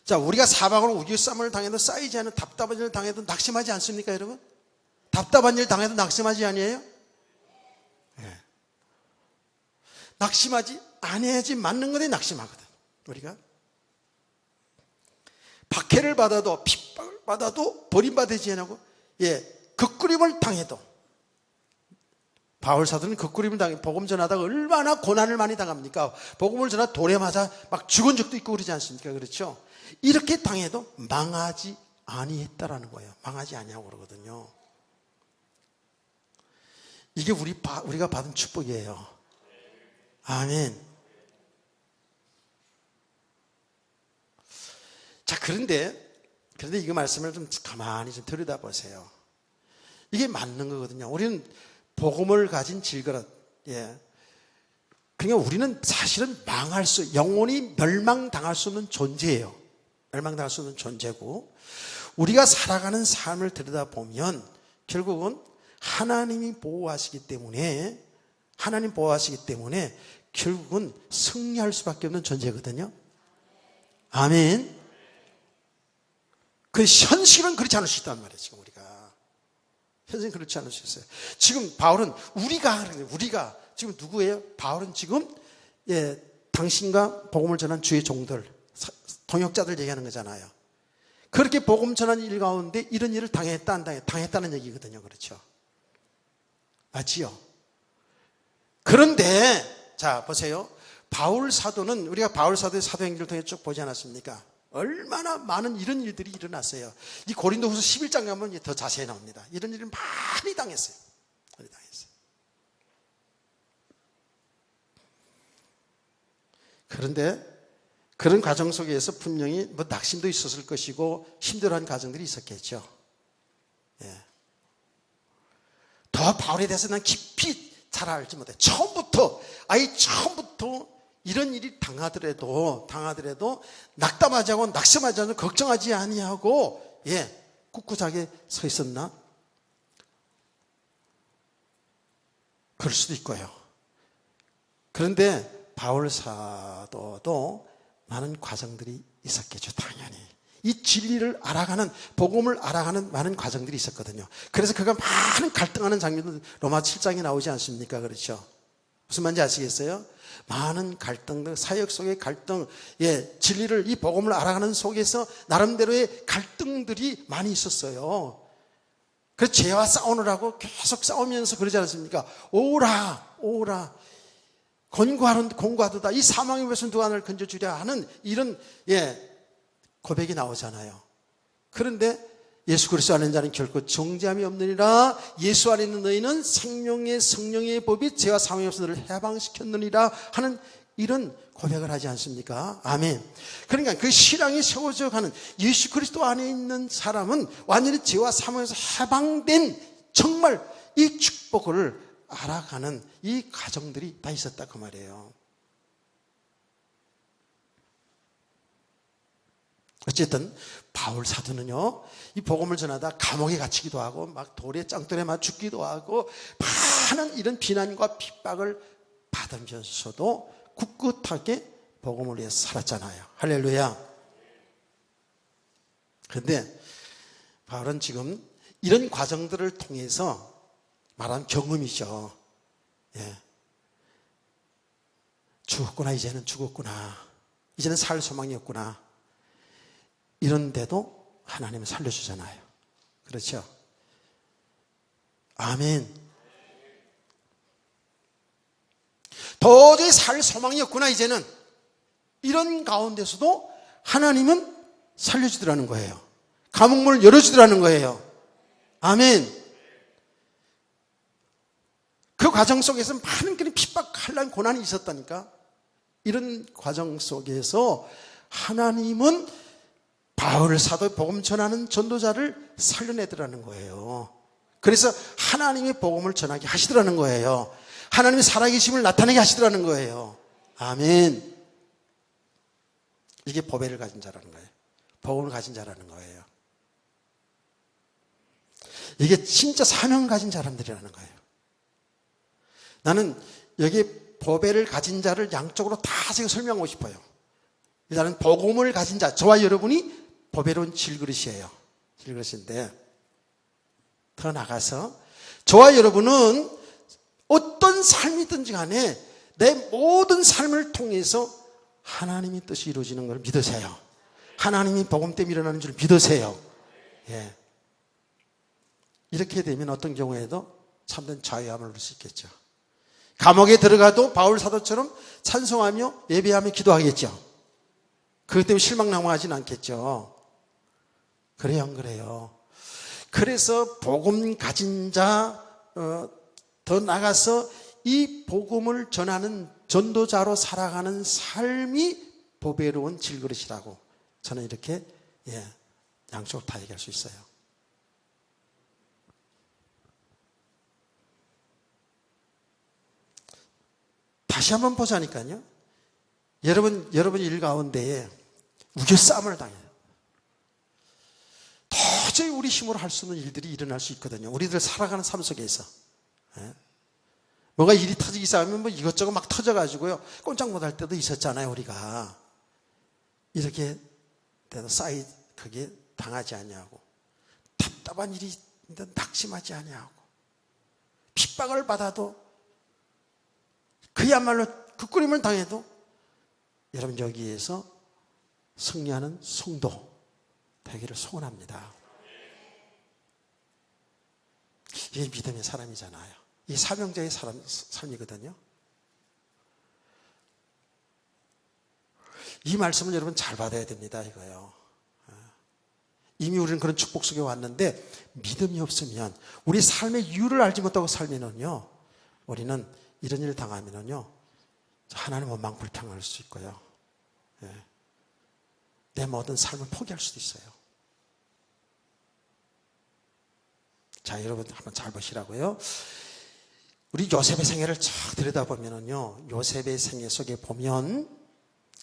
[SPEAKER 1] 자, 우리가 사방으로 우겨쌈을 당해도 쌓이지 않은 답답한 일을 당해도 낙심하지 않습니까, 여러분? 답답한 일 당해도 낙심하지 아니에요? 네. 낙심하지 아니해야지 맞는 거에 낙심하거든, 우리가. 박해를 받아도 핍박을 받아도 버림받지 않고 극구림을 당해도 바울 사도는 극구림을 당해 복음 전하다가 얼마나 고난을 많이 당합니까? 복음을 전하 돌에 맞아 막 죽은 적도 있고 그러지 않습니까? 그렇죠? 이렇게 당해도 망하지 아니했다라는 거예요. 망하지 아니하고 그러거든요. 이게 우리가 받은 축복이에요. 아멘. 자, 그런데 이 말씀을 좀 가만히 좀 들여다보세요. 이게 맞는 거거든요. 우리는 복음을 가진 질그릇, 그러니까 우리는 사실은 영원히 멸망당할 수 없는 존재예요. 멸망당할 수 없는 존재고, 우리가 살아가는 삶을 들여다보면 결국은 하나님 보호하시기 때문에 결국은 승리할 수밖에 없는 존재거든요. 아멘. 그 현실은 그렇지 않을 수 있단 말이에요. 지금 우리가 현실은 그렇지 않을 수 있어요. 지금 바울은 우리가 지금 누구예요? 바울은 지금 당신과 복음을 전한 주의 종들, 동역자들 얘기하는 거잖아요. 그렇게 복음 전한 일 가운데 이런 일을 당했다 안 당했다는 얘기거든요. 그렇죠? 맞지요? 그런데 자 보세요. 바울 사도는 우리가 바울 사도의 사도행전을 통해 쭉 보지 않았습니까? 얼마나 많은 이런 일들이 일어났어요. 이 고린도후서 11장 가면 더 자세히 나옵니다. 이런 일을 많이 당했어요. 그런데 그런 과정 속에서 분명히 낙심도 있었을 것이고 힘들어하는 과정들이 있었겠죠. 더 바울에 대해서 난 깊이 잘 알지 못해. 처음부터 이런 일이 당하더라도 낙담하지 않고 낙심하지 않고 걱정하지 아니하고 꿋꿋하게 서 있었나? 그럴 수도 있고요. 그런데 바울 사도도 많은 과정들이 있었겠죠. 당연히 이 진리를 알아가는, 복음을 알아가는 많은 과정들이 있었거든요. 그래서 그가 많은 갈등하는 장면도 로마 7장에 나오지 않습니까? 그렇죠? 무슨 말인지 아시겠어요? 많은 갈등들, 사역 속의 갈등, 진리를, 이 복음을 알아가는 속에서 나름대로의 갈등들이 많이 있었어요. 그래서 죄와 싸우느라고 계속 싸우면서 그러지 않습니까? 오라 공고하도다. 이 사망의 bet은 누가 나를 건져주랴 하는 이런 고백이 나오잖아요. 그런데 예수 그리스도 안에 있는 자는 결코 정죄함이 없느니라. 예수 안에 있는 너희는 생명의 성령의 법이 죄와 사망의 bet에서 너를 해방시켰느니라 하는 이런 고백을 하지 않습니까? 아멘. 그러니까 그 신앙이 세워져 가는 예수 그리스도 안에 있는 사람은 완전히 죄와 사망에서 해방된 정말 이 축복을 알아가는 이 과정들이 다 있었다 그 말이에요. 어쨌든 바울 사도는요, 이 복음을 전하다 감옥에 갇히기도 하고 막 돌에 짱돌에 맞 죽기도 하고 많은 이런 비난과 핍박을 받으면서도 꿋꿋하게 복음을 위해서 살았잖아요. 할렐루야. 그런데 바울은 지금 이런 과정들을 통해서 말한 경험이죠. 죽었구나, 이제는 죽었구나, 이제는 살 소망이 없구나, 이런데도 하나님은 살려주잖아요. 그렇죠? 아멘. 도저히 살 소망이 없구나, 이제는, 이런 가운데서도 하나님은 살려주더라는 거예요. 감옥문을 열어주더라는 거예요. 아멘. 그 과정 속에서 많은 그런 핍박할 고난이 있었다니까. 이런 과정 속에서 하나님은 바울 사도 복음 전하는 전도자를 살려내더라는 거예요. 그래서 하나님의 복음을 전하게 하시더라는 거예요. 하나님의 살아계심을 나타내게 하시더라는 거예요. 아멘. 이게 보배를 가진 자라는 거예요. 복음을 가진 자라는 거예요. 이게 진짜 사명 가진 사람들이라는 거예요. 나는 여기 보배를 가진 자를 양쪽으로 다 제가 설명하고 싶어요. 일단은 복음을 가진 자, 저와 여러분이 보배로운 질그릇이에요. 질그릇인데 더 나가서 저와 여러분은 어떤 삶이든지 간에 내 모든 삶을 통해서 하나님의 뜻이 이루어지는 걸 믿으세요. 하나님이 복음 때문에 일어나는 줄 믿으세요. 예. 이렇게 되면 어떤 경우에도 참된 자유함을 누릴 수 있겠죠. 감옥에 들어가도 바울 사도처럼 찬송하며 예배하며 기도하겠죠. 그것 때문에 실망당하지는 않겠죠. 그래요, 안 그래요? 그래서 복음 가진 자, 더 나가서 이 복음을 전하는 전도자로 살아가는 삶이 보배로운 질그릇이라고 저는 이렇게 양쪽으로 다 얘기할 수 있어요. 다시 한번 보자니까요. 여러분 일 가운데에 우겨싸움을 당해요. 도저히 우리 힘으로 할 수 없는 일들이 일어날 수 있거든요. 우리들 살아가는 삶 속에서. 뭐가 일이 터지기 시작하면 뭐 이것저것 막 터져가지고요. 꼼짝 못할 때도 있었잖아요, 우리가. 이렇게 돼도 그게 당하지 아니하고, 답답한 일이 낙심하지 아니하고, 핍박을 받아도, 그야말로 극구림을 당해도 여러분 여기에서 승리하는 성도 되기를 소원합니다. 이게 믿음의 사람이잖아요. 이 사명자의 삶이거든요. 이 말씀을 여러분 잘 받아야 됩니다. 이거요. 이미 우리는 그런 축복 속에 왔는데 믿음이 없으면, 우리 삶의 이유를 알지 못하고 살면은요, 우리는 이런 일을 당하면은요, 하나님 원망 불평할 수 있고요. 내 모든 삶을 포기할 수도 있어요. 자, 여러분 한번 잘 보시라고요. 우리 요셉의 생애를 쫙 들여다보면은요, 요셉의 생애 속에 보면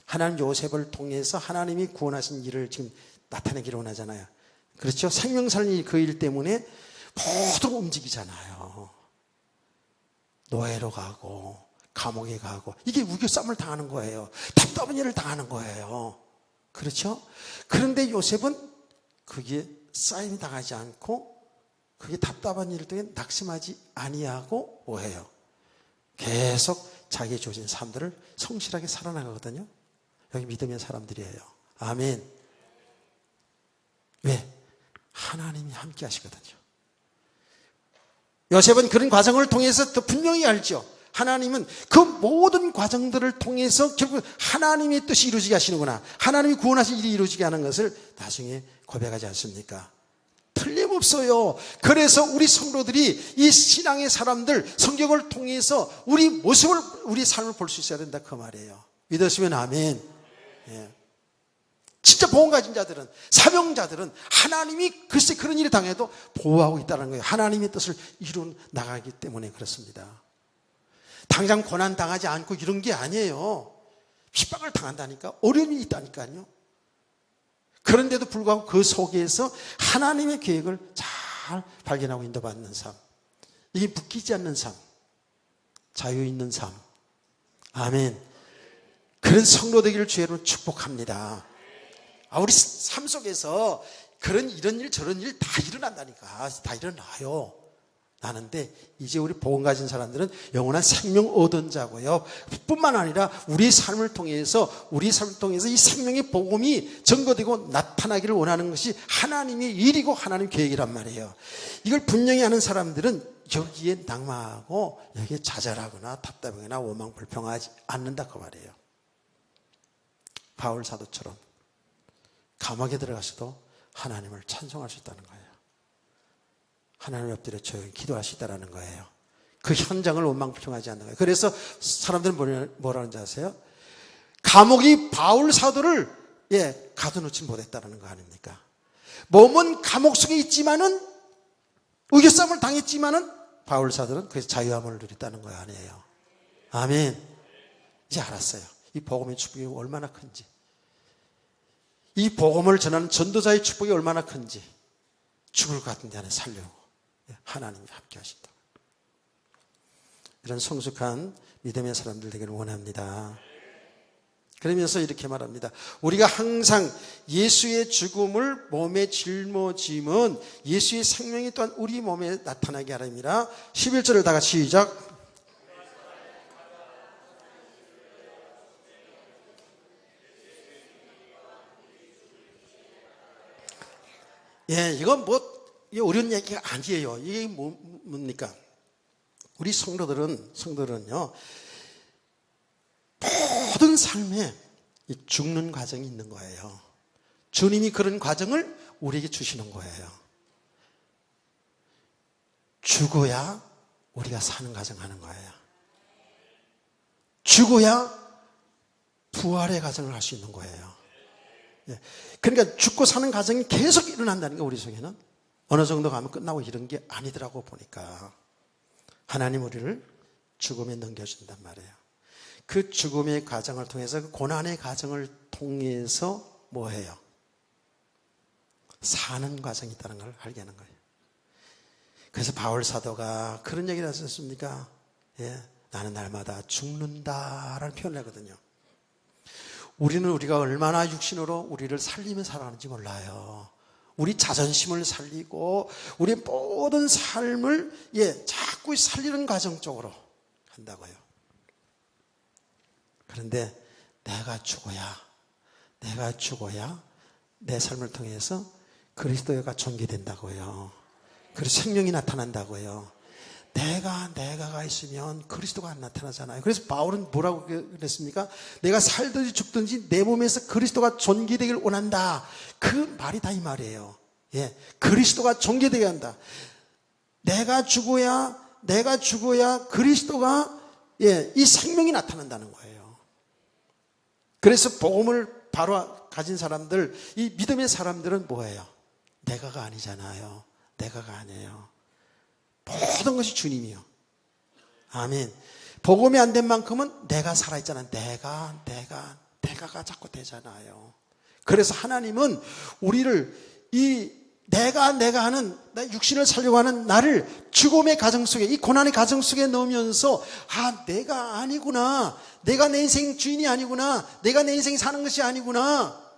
[SPEAKER 1] 하나님 요셉을 통해서 하나님이 구원하신 일을 지금 나타내기를 원하잖아요. 그렇죠? 생명살린 그 일 때문에 모두 움직이잖아요. 노예로 가고 감옥에 가고, 이게 우겨쌈을 당하는 거예요. 답답한 일을 당하는 거예요. 그렇죠? 그런데 요셉은 그게 쌓임이 당하지 않고, 그게 답답한 일을 통해 낙심하지 아니하고 뭐해요? 계속 자기의 주어진 삶들을 성실하게 살아나가거든요. 여기 믿음의 사람들이에요. 아멘. 왜? 하나님이 함께 하시거든요. 요셉은 그런 과정을 통해서 더 분명히 알죠. 하나님은 그 모든 과정들을 통해서 결국 하나님의 뜻이 이루어지게 하시는구나, 하나님이 구원하신 일이 이루어지게 하는 것을 나중에 고백하지 않습니까? 틀림없어요. 그래서 우리 성도들이, 이 신앙의 사람들, 성경을 통해서 우리 모습을, 우리 삶을 볼 수 있어야 된다, 그 말이에요. 믿으시면 아멘. 예. 진짜 복음 가진 자들은, 사명자들은 하나님이 글쎄 그런 일이 당해도 보호하고 있다는 거예요. 하나님의 뜻을 이루 나가기 때문에 그렇습니다. 당장 고난 당하지 않고 이런 게 아니에요. 핍박을 당한다니까, 어려움이 있다니까요. 그런데도 불구하고 그 속에서 하나님의 계획을 잘 발견하고 인도받는 삶, 이게 묶이지 않는 삶, 자유 있는 삶. 아멘. 그런 성도 되기를 주의로 축복합니다. 우리 삶 속에서 이런 일 저런 일 다 일어난다니까. 다 일어나요. 나는데 이제 우리 복음 가진 사람들은 영원한 생명 얻은 자고요. 뿐만 아니라 우리 삶을 통해서 이 생명의 복음이 증거되고 나타나기를 원하는 것이 하나님의 일이고 하나님의 계획이란 말이에요. 이걸 분명히 아는 사람들은 여기에 낙마하고 여기에 좌절하거나 답답하거나 원망 불평하지 않는다, 그 말이에요. 바울 사도처럼 감옥에 들어가서도 하나님을 찬송할 수 있다는 거예요. 하나님 엎드려 조용히 기도할 수 있다는 거예요. 그 현장을 원망불평하지 않는 거예요. 그래서 사람들은 뭐라는지 아세요? 감옥이 바울 사도를 가둬놓지 못했다는 거 아닙니까? 몸은 감옥 속에 있지만은, 의교싸움을 당했지만은 바울 사도는 그래서 자유함을 누렸다는 거 아니에요. 아멘. 이제 알았어요. 이 복음의 축복이 얼마나 큰지, 이 복음을 전하는 전도자의 축복이 얼마나 큰지. 죽을 것 같은 데 안에 살려고 하나님이 함께 하신다. 이런 성숙한 믿음의 사람들 되기를 원합니다. 그러면서 이렇게 말합니다. 우리가 항상 예수의 죽음을 몸에 짊어짐은 예수의 생명이 또한 우리 몸에 나타나게 하랍니다. 11절을 다 같이 시작. 예, 이건 이게 어려운 얘기가 아니에요. 이게 뭡니까? 우리 성도들은요, 모든 삶에 이 죽는 과정이 있는 거예요. 주님이 그런 과정을 우리에게 주시는 거예요. 죽어야 우리가 사는 과정 하는 거예요. 죽어야 부활의 과정을 할 수 있는 거예요. 예. 그러니까 죽고 사는 과정이 계속 일어난다는 게 우리 속에는 어느 정도 가면 끝나고 이런 게 아니더라고 보니까 하나님 우리를 죽음에 넘겨준단 말이에요. 그 죽음의 과정을 통해서 그 고난의 과정을 통해서 뭐해요? 사는 과정이 있다는 걸 알게 하는 거예요. 그래서 바울 사도가 그런 얘기를 하셨습니까? 예, 나는 날마다 죽는다라는 표현을 하거든요. 우리가 얼마나 육신으로 우리를 살리며 살아가는지 몰라요. 우리 자존심을 살리고 우리 모든 삶을 자꾸 살리는 과정 쪽으로 한다고요. 그런데 내가 죽어야 내 삶을 통해서 그리스도가 전개된다고요. 그래서 생명이 나타난다고요. 내가가 있으면 그리스도가 안 나타나잖아요. 그래서 바울은 뭐라고 그랬습니까? 내가 살든지 죽든지 내 몸에서 그리스도가 전개되길 원한다. 그 말이 다 이 말이에요. 예, 그리스도가 전개되게 한다. 내가 죽어야 그리스도가 이 생명이 나타난다는 거예요. 그래서 복음을 바로 가진 사람들, 이 믿음의 사람들은 뭐예요? 내가가 아니잖아요. 내가가 아니에요. 모든 것이 주님이요. 아멘. 복음이 안 된 만큼은 내가 살아있잖아요. 내가가 자꾸 되잖아요. 그래서 하나님은 우리를 이 내가 하는 나 육신을 살려고 하는 나를 죽음의 가정 속에, 이 고난의 가정 속에 넣으면서 내가 아니구나, 내가 내 인생 주인이 아니구나, 내가 내 인생 사는 것이 아니구나,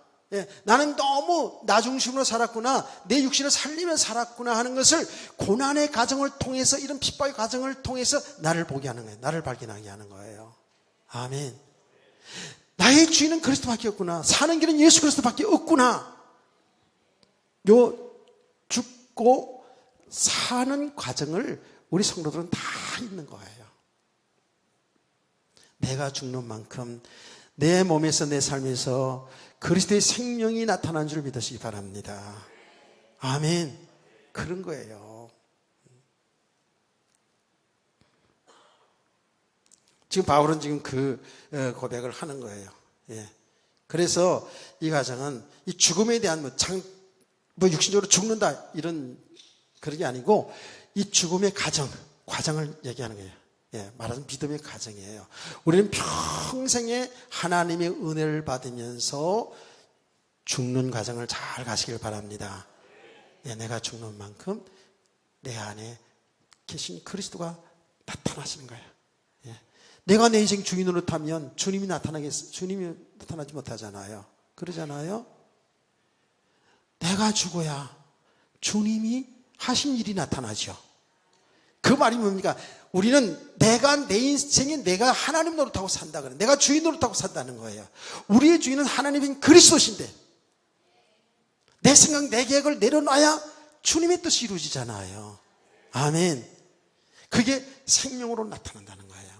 [SPEAKER 1] 나는 너무 나 중심으로 살았구나, 내 육신을 살리며 살았구나 하는 것을 고난의 과정을 통해서, 이런 핍박의 과정을 통해서 나를 보게 하는 거예요. 나를 발견하게 하는 거예요. 아멘. 나의 주인은 그리스도밖에 없구나, 사는 길은 예수 그리스도밖에 없구나. 죽고 사는 과정을 우리 성도들은 다 있는 거예요. 내가 죽는 만큼 내 몸에서, 내 삶에서 그리스도의 생명이 나타난 줄 믿으시기 바랍니다. 아멘. 그런 거예요. 지금 바울은 지금 그 고백을 하는 거예요. 예. 그래서 이 과정은 이 죽음에 대한 육신적으로 죽는다 이런 그런 게 아니고, 이 죽음의 과정을 얘기하는 거예요. 말하자면 믿음의 과정이에요. 우리는 평생에 하나님의 은혜를 받으면서 죽는 과정을 잘 가시길 바랍니다. 내가 죽는 만큼 내 안에 계신 그리스도가 나타나시는 거예요. 내가 내 인생 주인으로 타면 주님이 나타나지 못하잖아요. 그러잖아요. 내가 죽어야 주님이 하신 일이 나타나죠. 그 말이 뭡니까? 우리는 내 인생에 내가 하나님 노릇하고 산다 그래. 내가 주인 노릇하고 산다는 거예요. 우리의 주인은 하나님인 그리스도신데, 내 생각, 내 계획을 내려놔야 주님의 뜻이 이루어지잖아요. 아멘. 그게 생명으로 나타난다는 거예요.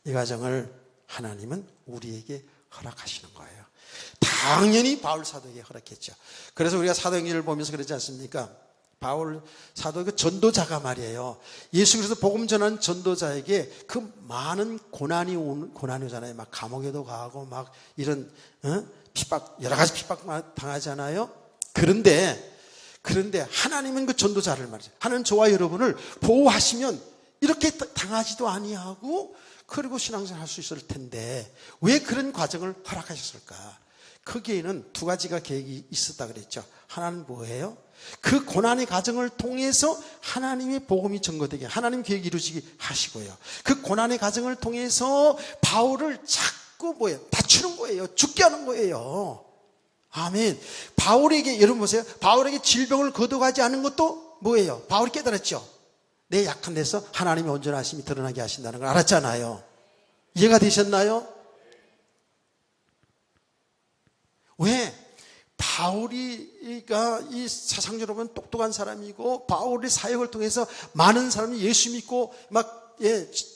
[SPEAKER 1] 이 과정을 하나님은 우리에게 허락하시는 거예요. 당연히 바울 사도에게 허락했죠. 그래서 우리가 사도행전을 보면서 그러지 않습니까? 바울 사도 그 전도자가 말이에요. 예수 그리스도 복음 전하는 전도자에게 그 많은 고난이 오잖아요. 막 감옥에도 가고 막 이런 핍박, 여러 가지 핍박 당하잖아요. 그런데 하나님은 그 전도자를 말이죠. 하나님 저와 여러분을 보호하시면 이렇게 당하지도 아니하고 그리고 신앙생활 할 수 있을 텐데 왜 그런 과정을 허락하셨을까? 거기에는 두 가지가 계획이 있었다 그랬죠. 하나는 뭐예요? 그 고난의 과정을 통해서 하나님의 복음이 증거되게, 하나님 계획이 이루어지게 하시고요. 그 고난의 과정을 통해서 바울을 자꾸 다치는 거예요. 죽게 하는 거예요. 아멘. 바울에게, 여러분 보세요. 바울에게 질병을 거둬가지 않은 것도 뭐예요? 바울이 깨달았죠. 내 약한 데서 하나님의 온전하심이 드러나게 하신다는 걸 알았잖아요. 이해가 되셨나요? 왜? 바울이가 이 세상적으로 보면 똑똑한 사람이고 바울의 사역을 통해서 많은 사람이 예수 믿고 막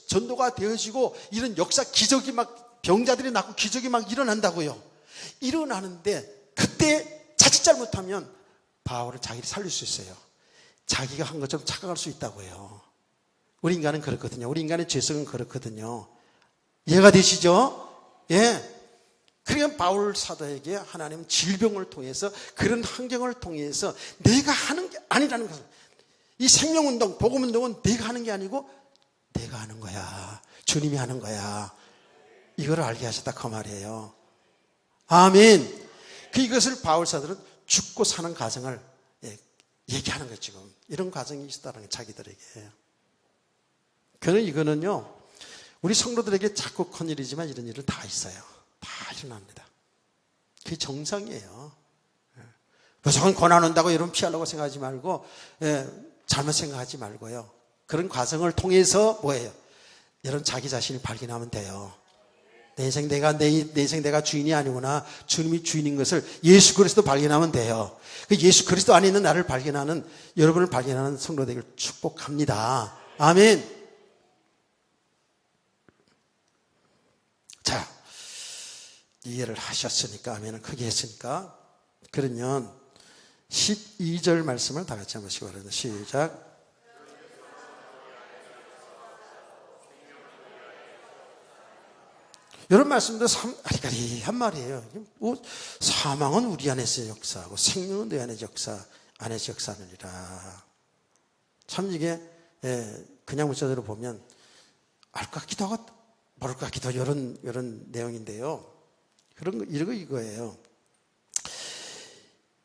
[SPEAKER 1] 전도가 되어지고 이런 역사 기적이 막 병자들이 낫고 기적이 막 일어난다고요. 일어나는데 그때 자칫 잘못하면 바울은 자기를 살릴 수 있어요. 자기가 한 것처럼 착각할 수 있다고요. 우리 인간은 그렇거든요. 우리 인간의 죄성은 그렇거든요. 이해가 되시죠? 예. 그러니까 바울 사도에게 하나님은 질병을 통해서 그런 환경을 통해서 내가 하는 게 아니라는 것을, 이 생명운동, 복음운동은 내가 하는 게 아니고 내가 하는 거야. 주님이 하는 거야. 이걸 알게 하셨다 그 말이에요. 아멘. 이것을 바울 사도는 죽고 사는 과정을 얘기하는 거예요. 지금 이런 과정이 있었다는 게 자기들에게. 그는 이거는요, 우리 성도들에게 자꾸 큰 일이지만 이런 일은 다 있어요. 다 일어납니다. 그게 정상이에요. 무조건 고난 온다고 여러분 피하려고 생각하지 말고, 잘못 생각하지 말고요. 그런 과정을 통해서 뭐예요? 여러분 자기 자신을 발견하면 돼요. 내 인생 내가 주인이 아니구나. 주님이 주인인 것을 예수 그리스도 발견하면 돼요. 그 예수 그리스도 안에 있는 나를 발견하는, 여러분을 발견하는 성도 되기를 축복합니다. 아멘. 자, 이해를 하셨으니까, 아멘을 크게 했으니까, 그러면 12절 말씀을 다 같이 한번 시고하겠습니다. 시작. 이런 말씀도 아리까리한 말이에요. 사망은 우리 안에서 역사하고 생명은 내 안에서 역사하느니라. 참 이게 그냥 문자대로 보면 알 것 같기도 하고 모를 것 같기도 하고 이런 내용인데요. 이거예요.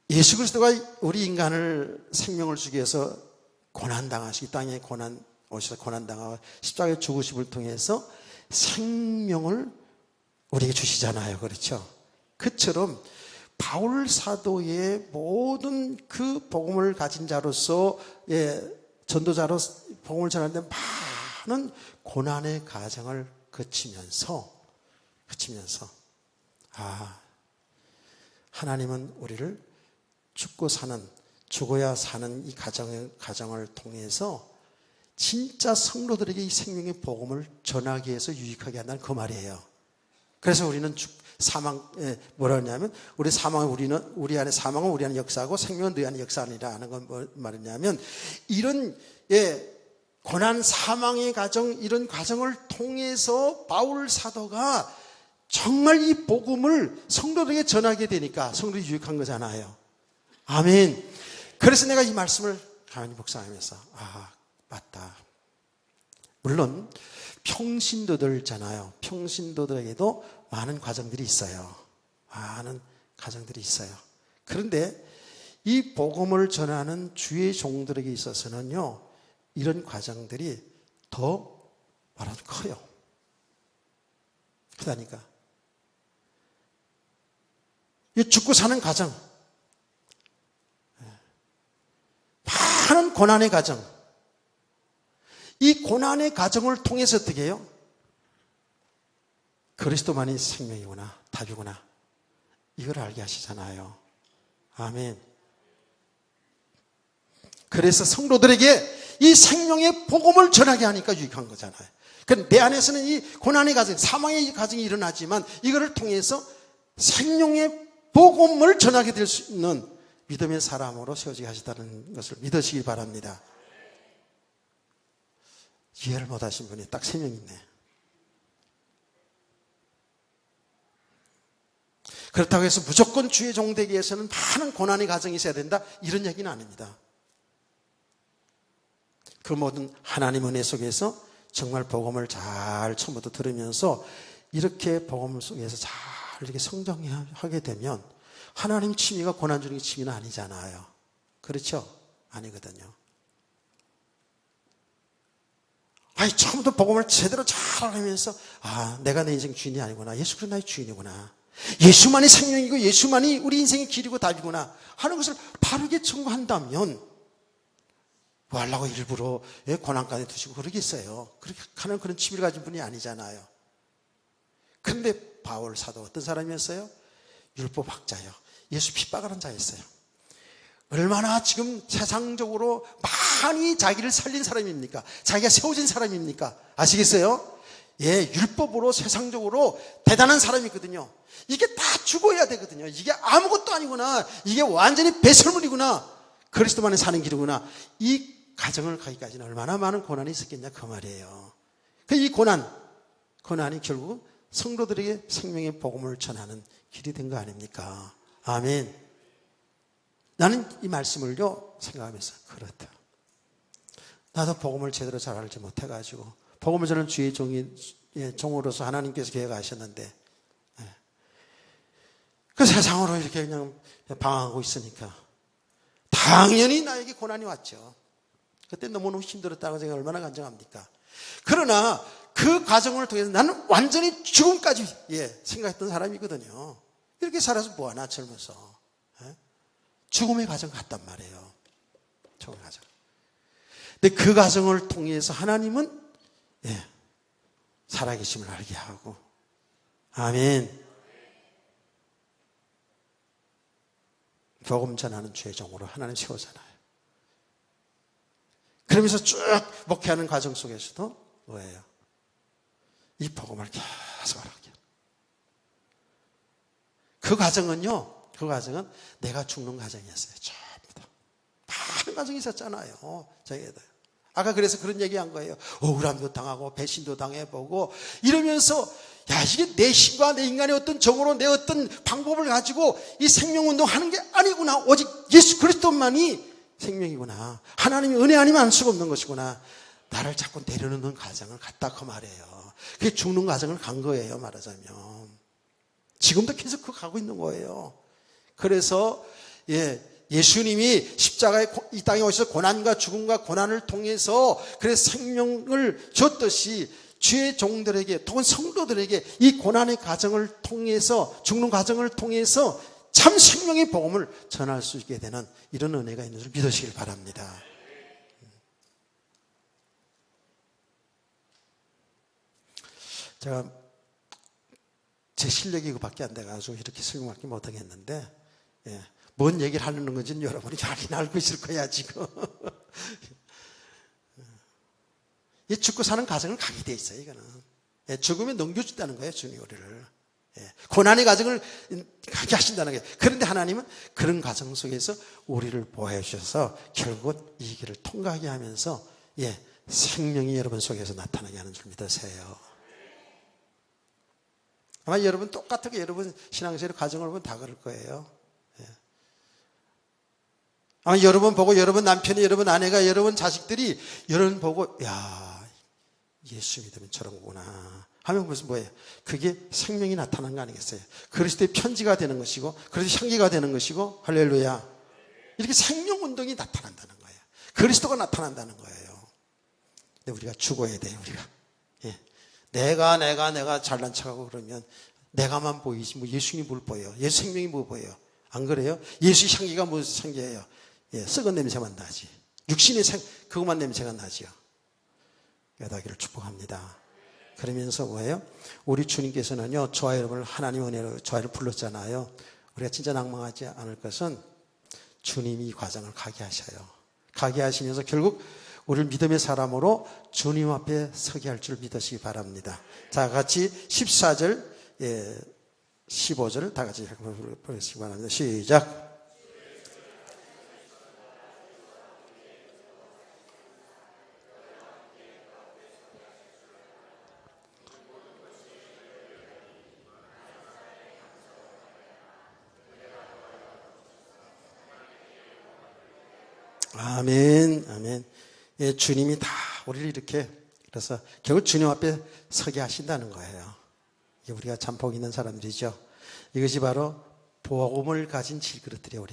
[SPEAKER 1] 예수 그리스도가 우리 인간을 생명을 주기 위해서 고난당하시고 이 땅에 오셔서 고난당하고 십자가에 죽으심을 통해서 생명을 우리에게 주시잖아요. 그렇죠? 그처럼 바울 사도의 모든 그 복음을 가진 자로서, 전도자로 복음을 전하는데 많은 고난의 과정을 거치면서 하나님은 우리를 죽어야 사는 이 과정을 통해서 진짜 성도들에게 이 생명의 복음을 전하기 위해서 유익하게 한다는 그 말이에요. 그래서 우리는 뭐라 하냐면, 우리 안에 사망은 우리 안에 역사하고 생명은 너희 안에 역사하니라 하는 건 뭐 말이냐면, 이런, 고난 사망의 과정, 이런 과정을 통해서 바울 사도가 정말 이 복음을 성도들에게 전하게 되니까 성도들이 유익한 거잖아요. 아멘. 그래서 내가 이 말씀을 가만히 묵상하면서, 맞다. 물론 평신도들 있잖아요. 평신도들에게도 많은 과정들이 있어요. 그런데 이 복음을 전하는 주의 종들에게 있어서는요, 이런 과정들이 더 말하자면 커요. 그러니까 이 죽고 사는 과정, 많은 고난의 과정, 이 고난의 과정을 통해서 어떻게 해요? 그리스도만이 생명이구나, 답이구나, 이걸 알게 하시잖아요. 아멘. 그래서 성도들에게 이 생명의 복음을 전하게 하니까 유익한 거잖아요. 그럼 내 안에서는 이 고난의 과정, 사망의 과정이 일어나지만 이거를 통해서 생명의 복음을 전하게 될 수 있는 믿음의 사람으로 세워지게 하시다는 것을 믿으시기 바랍니다. 이해를 못하신 분이 딱 3명 있네. 그렇다고 해서 무조건 주의 종되기 위해서는 많은 고난의 과정이 있어야 된다, 이런 얘기는 아닙니다. 그 모든 하나님 은혜 속에서 정말 복음을 잘 처음부터 들으면서 이렇게 복음 속에서 잘 이렇게 성장하게 되면 하나님 취미가 고난 주는 취미는 아니잖아요. 그렇죠? 아니거든요. 처음부터 복음을 제대로 잘 알면서 내가 내 인생 주인이 아니구나, 예수 그리스도 나의 주인이구나, 예수만이 생명이고 예수만이 우리 인생의 길이고 답이구나 하는 것을 바르게 청구한다면 뭐 하려고 일부러 고난까지 두시고 그러겠어요. 그렇게 하는 그런 취미를 가진 분이 아니잖아요. 그런데 바울 사도 어떤 사람이었어요? 율법학자요. 예수 핍박하는 자였어요. 얼마나 지금 세상적으로 많이 자기를 살린 사람입니까? 자기가 세워진 사람입니까? 아시겠어요? 예, 율법으로 세상적으로 대단한 사람이거든요. 이게 다 죽어야 되거든요. 이게 아무것도 아니구나. 이게 완전히 배설물이구나. 그리스도만에 사는 길이구나. 이 가정을 가기까지는 얼마나 많은 고난이 있었겠냐 그 말이에요. 이 고난이 결국 성도들에게 생명의 복음을 전하는 길이 된 거 아닙니까? 아멘. 나는 이 말씀을요 생각하면서 그렇다. 나도 복음을 제대로 잘 알지 못해가지고 복음을 전하는 주의 종으로서 하나님께서 계획하셨는데 그 세상으로 이렇게 그냥 방황하고 있으니까 당연히 나에게 고난이 왔죠. 그때 너무너무 힘들었다고 생각 얼마나 간증합니까? 그러나 그 과정을 통해서 나는 완전히 죽음까지 생각했던 사람이거든요. 이렇게 살아서 뭐하나 젊어서. 죽음의 과정 같단 말이에요. 죽음의 과정. 근데 그 과정을 통해서 하나님은 살아계심을 알게 하고 아멘. 복음 전하는 주의 종으로 하나님 세우잖아요. 그러면서 쭉 목회하는 과정 속에서도 뭐예요? 이 복음을 계속 하게. 그 과정은 내가 죽는 과정이었어요. 전부 다. 많은 과정이 있었잖아요. 저희들. 아까 그래서 그런 얘기한 거예요. 억울함도 당하고 배신도 당해보고 이러면서 이게 내 힘과 내 인간의 어떤 정으로 내 어떤 방법을 가지고 이 생명운동 하는 게 아니구나. 오직 예수 그리스도만이 생명이구나. 하나님의 은혜 아니면 알 수가 없는 것이구나. 나를 자꾸 내려놓는 과정을 갔다 그 말이에요. 그게 죽는 과정을 간 거예요. 말하자면. 지금도 계속 그거 가고 있는 거예요. 그래서 예수님이 십자가에 이 땅에 오셔서 고난과 죽음과 고난을 통해서 그래서 생명을 줬듯이 주의 종들에게 또는 성도들에게 이 고난의 과정을 통해서 죽는 과정을 통해서 참 생명의 복음을 전할 수 있게 되는 이런 은혜가 있는 줄 믿으시길 바랍니다. 제가 제 실력이 이거밖에 안 돼가지고 이렇게 설명밖에 못하겠는데 뭔 얘기를 하려는 건지는 여러분이 잘 알고 있을 거야 지금. 이 죽고 사는 과정을 가게 돼 있어요. 이거는 죽음에 넘겨준다는 거예요. 주님이 우리를 고난의 과정을 가게 하신다는 거예요. 그런데 하나님은 그런 과정 속에서 우리를 보호해 주셔서 결국 이 길을 통과하게 하면서 생명이 여러분 속에서 나타나게 하는 줄 믿으세요. 아마 여러분 똑같게 여러분 신앙생활 과정을 보면 다 그럴 거예요. 아마 여러분 보고 여러분 남편이 여러분 아내가 여러분 자식들이 여러분 보고 예수 믿으면 저런 거구나 하면 무슨 뭐예요? 그게 생명이 나타난 거 아니겠어요? 그리스도의 편지가 되는 것이고 그리스도의 향기가 되는 것이고 할렐루야. 이렇게 생명운동이 나타난다는 거예요. 그리스도가 나타난다는 거예요. 근데 우리가 죽어야 돼요. 우리가 내가 잘난 척하고 그러면 내가만 보이지 뭐 예수님이 뭘 보여요? 예수 생명이 뭐 보여요? 안 그래요? 예수 향기가 무슨 향기예요? 썩은 냄새만 나지. 육신의 그것만 냄새가 나지요. 여다기를 축복합니다. 그러면서 뭐예요? 우리 주님께서는요, 저와 여러분을 하나님 은혜로 저희를 불렀잖아요. 우리가 진짜 낭망하지 않을 것은 주님이 이 과정을 가게 하셔요. 가게 하시면서 결국 우리를 믿음의 사람으로 주님 앞에 서게 할 줄 믿으시기 바랍니다. 자, 같이 14절, 15절 다 같이 보시기 바랍니다. 시작. 아멘, 아멘. 주님이 다 우리를 이렇게 그래서 결국 주님 앞에 서게 하신다는 거예요. 이게 우리가 참 복 있는 사람들이죠. 이것이 바로 복음을 가진 질그릇들이에요.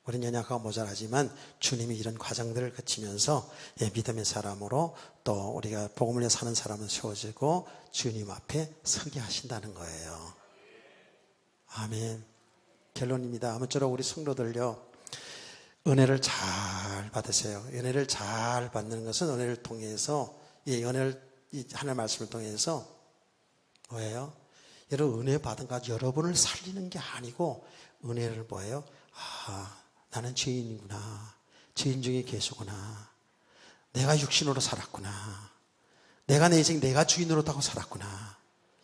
[SPEAKER 1] 우리는 연약하고 모자라지만 주님이 이런 과정들을 거치면서 믿음의 사람으로 또 우리가 복음을 위해 사는 사람은 세워지고 주님 앞에 서게 하신다는 거예요. 아멘. 결론입니다. 아무쪼록 우리 성도들요, 은혜를 잘 받으세요. 은혜를 잘 받는 것은 은혜를 통해서, 하나님의 말씀을 통해서 뭐예요? 여러분 은혜 받은 것 여러분을 살리는 게 아니고 은혜를 뭐예요? 나는 죄인이구나. 죄인 중에 괴수구나. 내가 육신으로 살았구나. 내가 내 인생 내가 주인으로 타고 살았구나.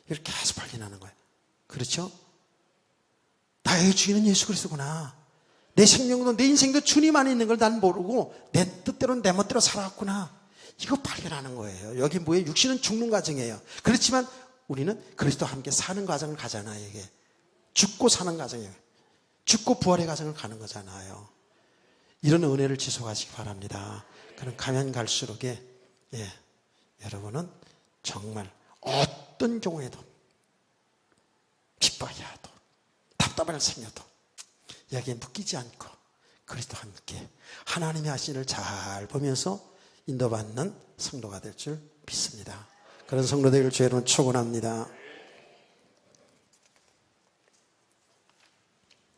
[SPEAKER 1] 이걸 계속 발견하는 거예요. 그렇죠? 나의 주인은 예수 그리스도구나. 내 생명도 내 인생도 주님 안에 있는 걸 난 모르고 내 뜻대로 내 멋대로 살아왔구나. 이거 발견하는 거예요. 여기 뭐예요? 육신은 죽는 과정이에요. 그렇지만 우리는 그리스도와 함께 사는 과정을 가잖아요. 이게 죽고 사는 과정이에요. 죽고 부활의 과정을 가는 거잖아요. 이런 은혜를 지속하시기 바랍니다. 그럼 가면 갈수록 여러분은 정말 어떤 경우에도 기뻐해야도 답답할 생겨도 여기에 묶이지 않고 그리스도와 함께 하나님의 하신 일을 잘 보면서 인도받는 성도가 될 줄 믿습니다. 그런 성도 되기를 주의 이름으로 축원합니다.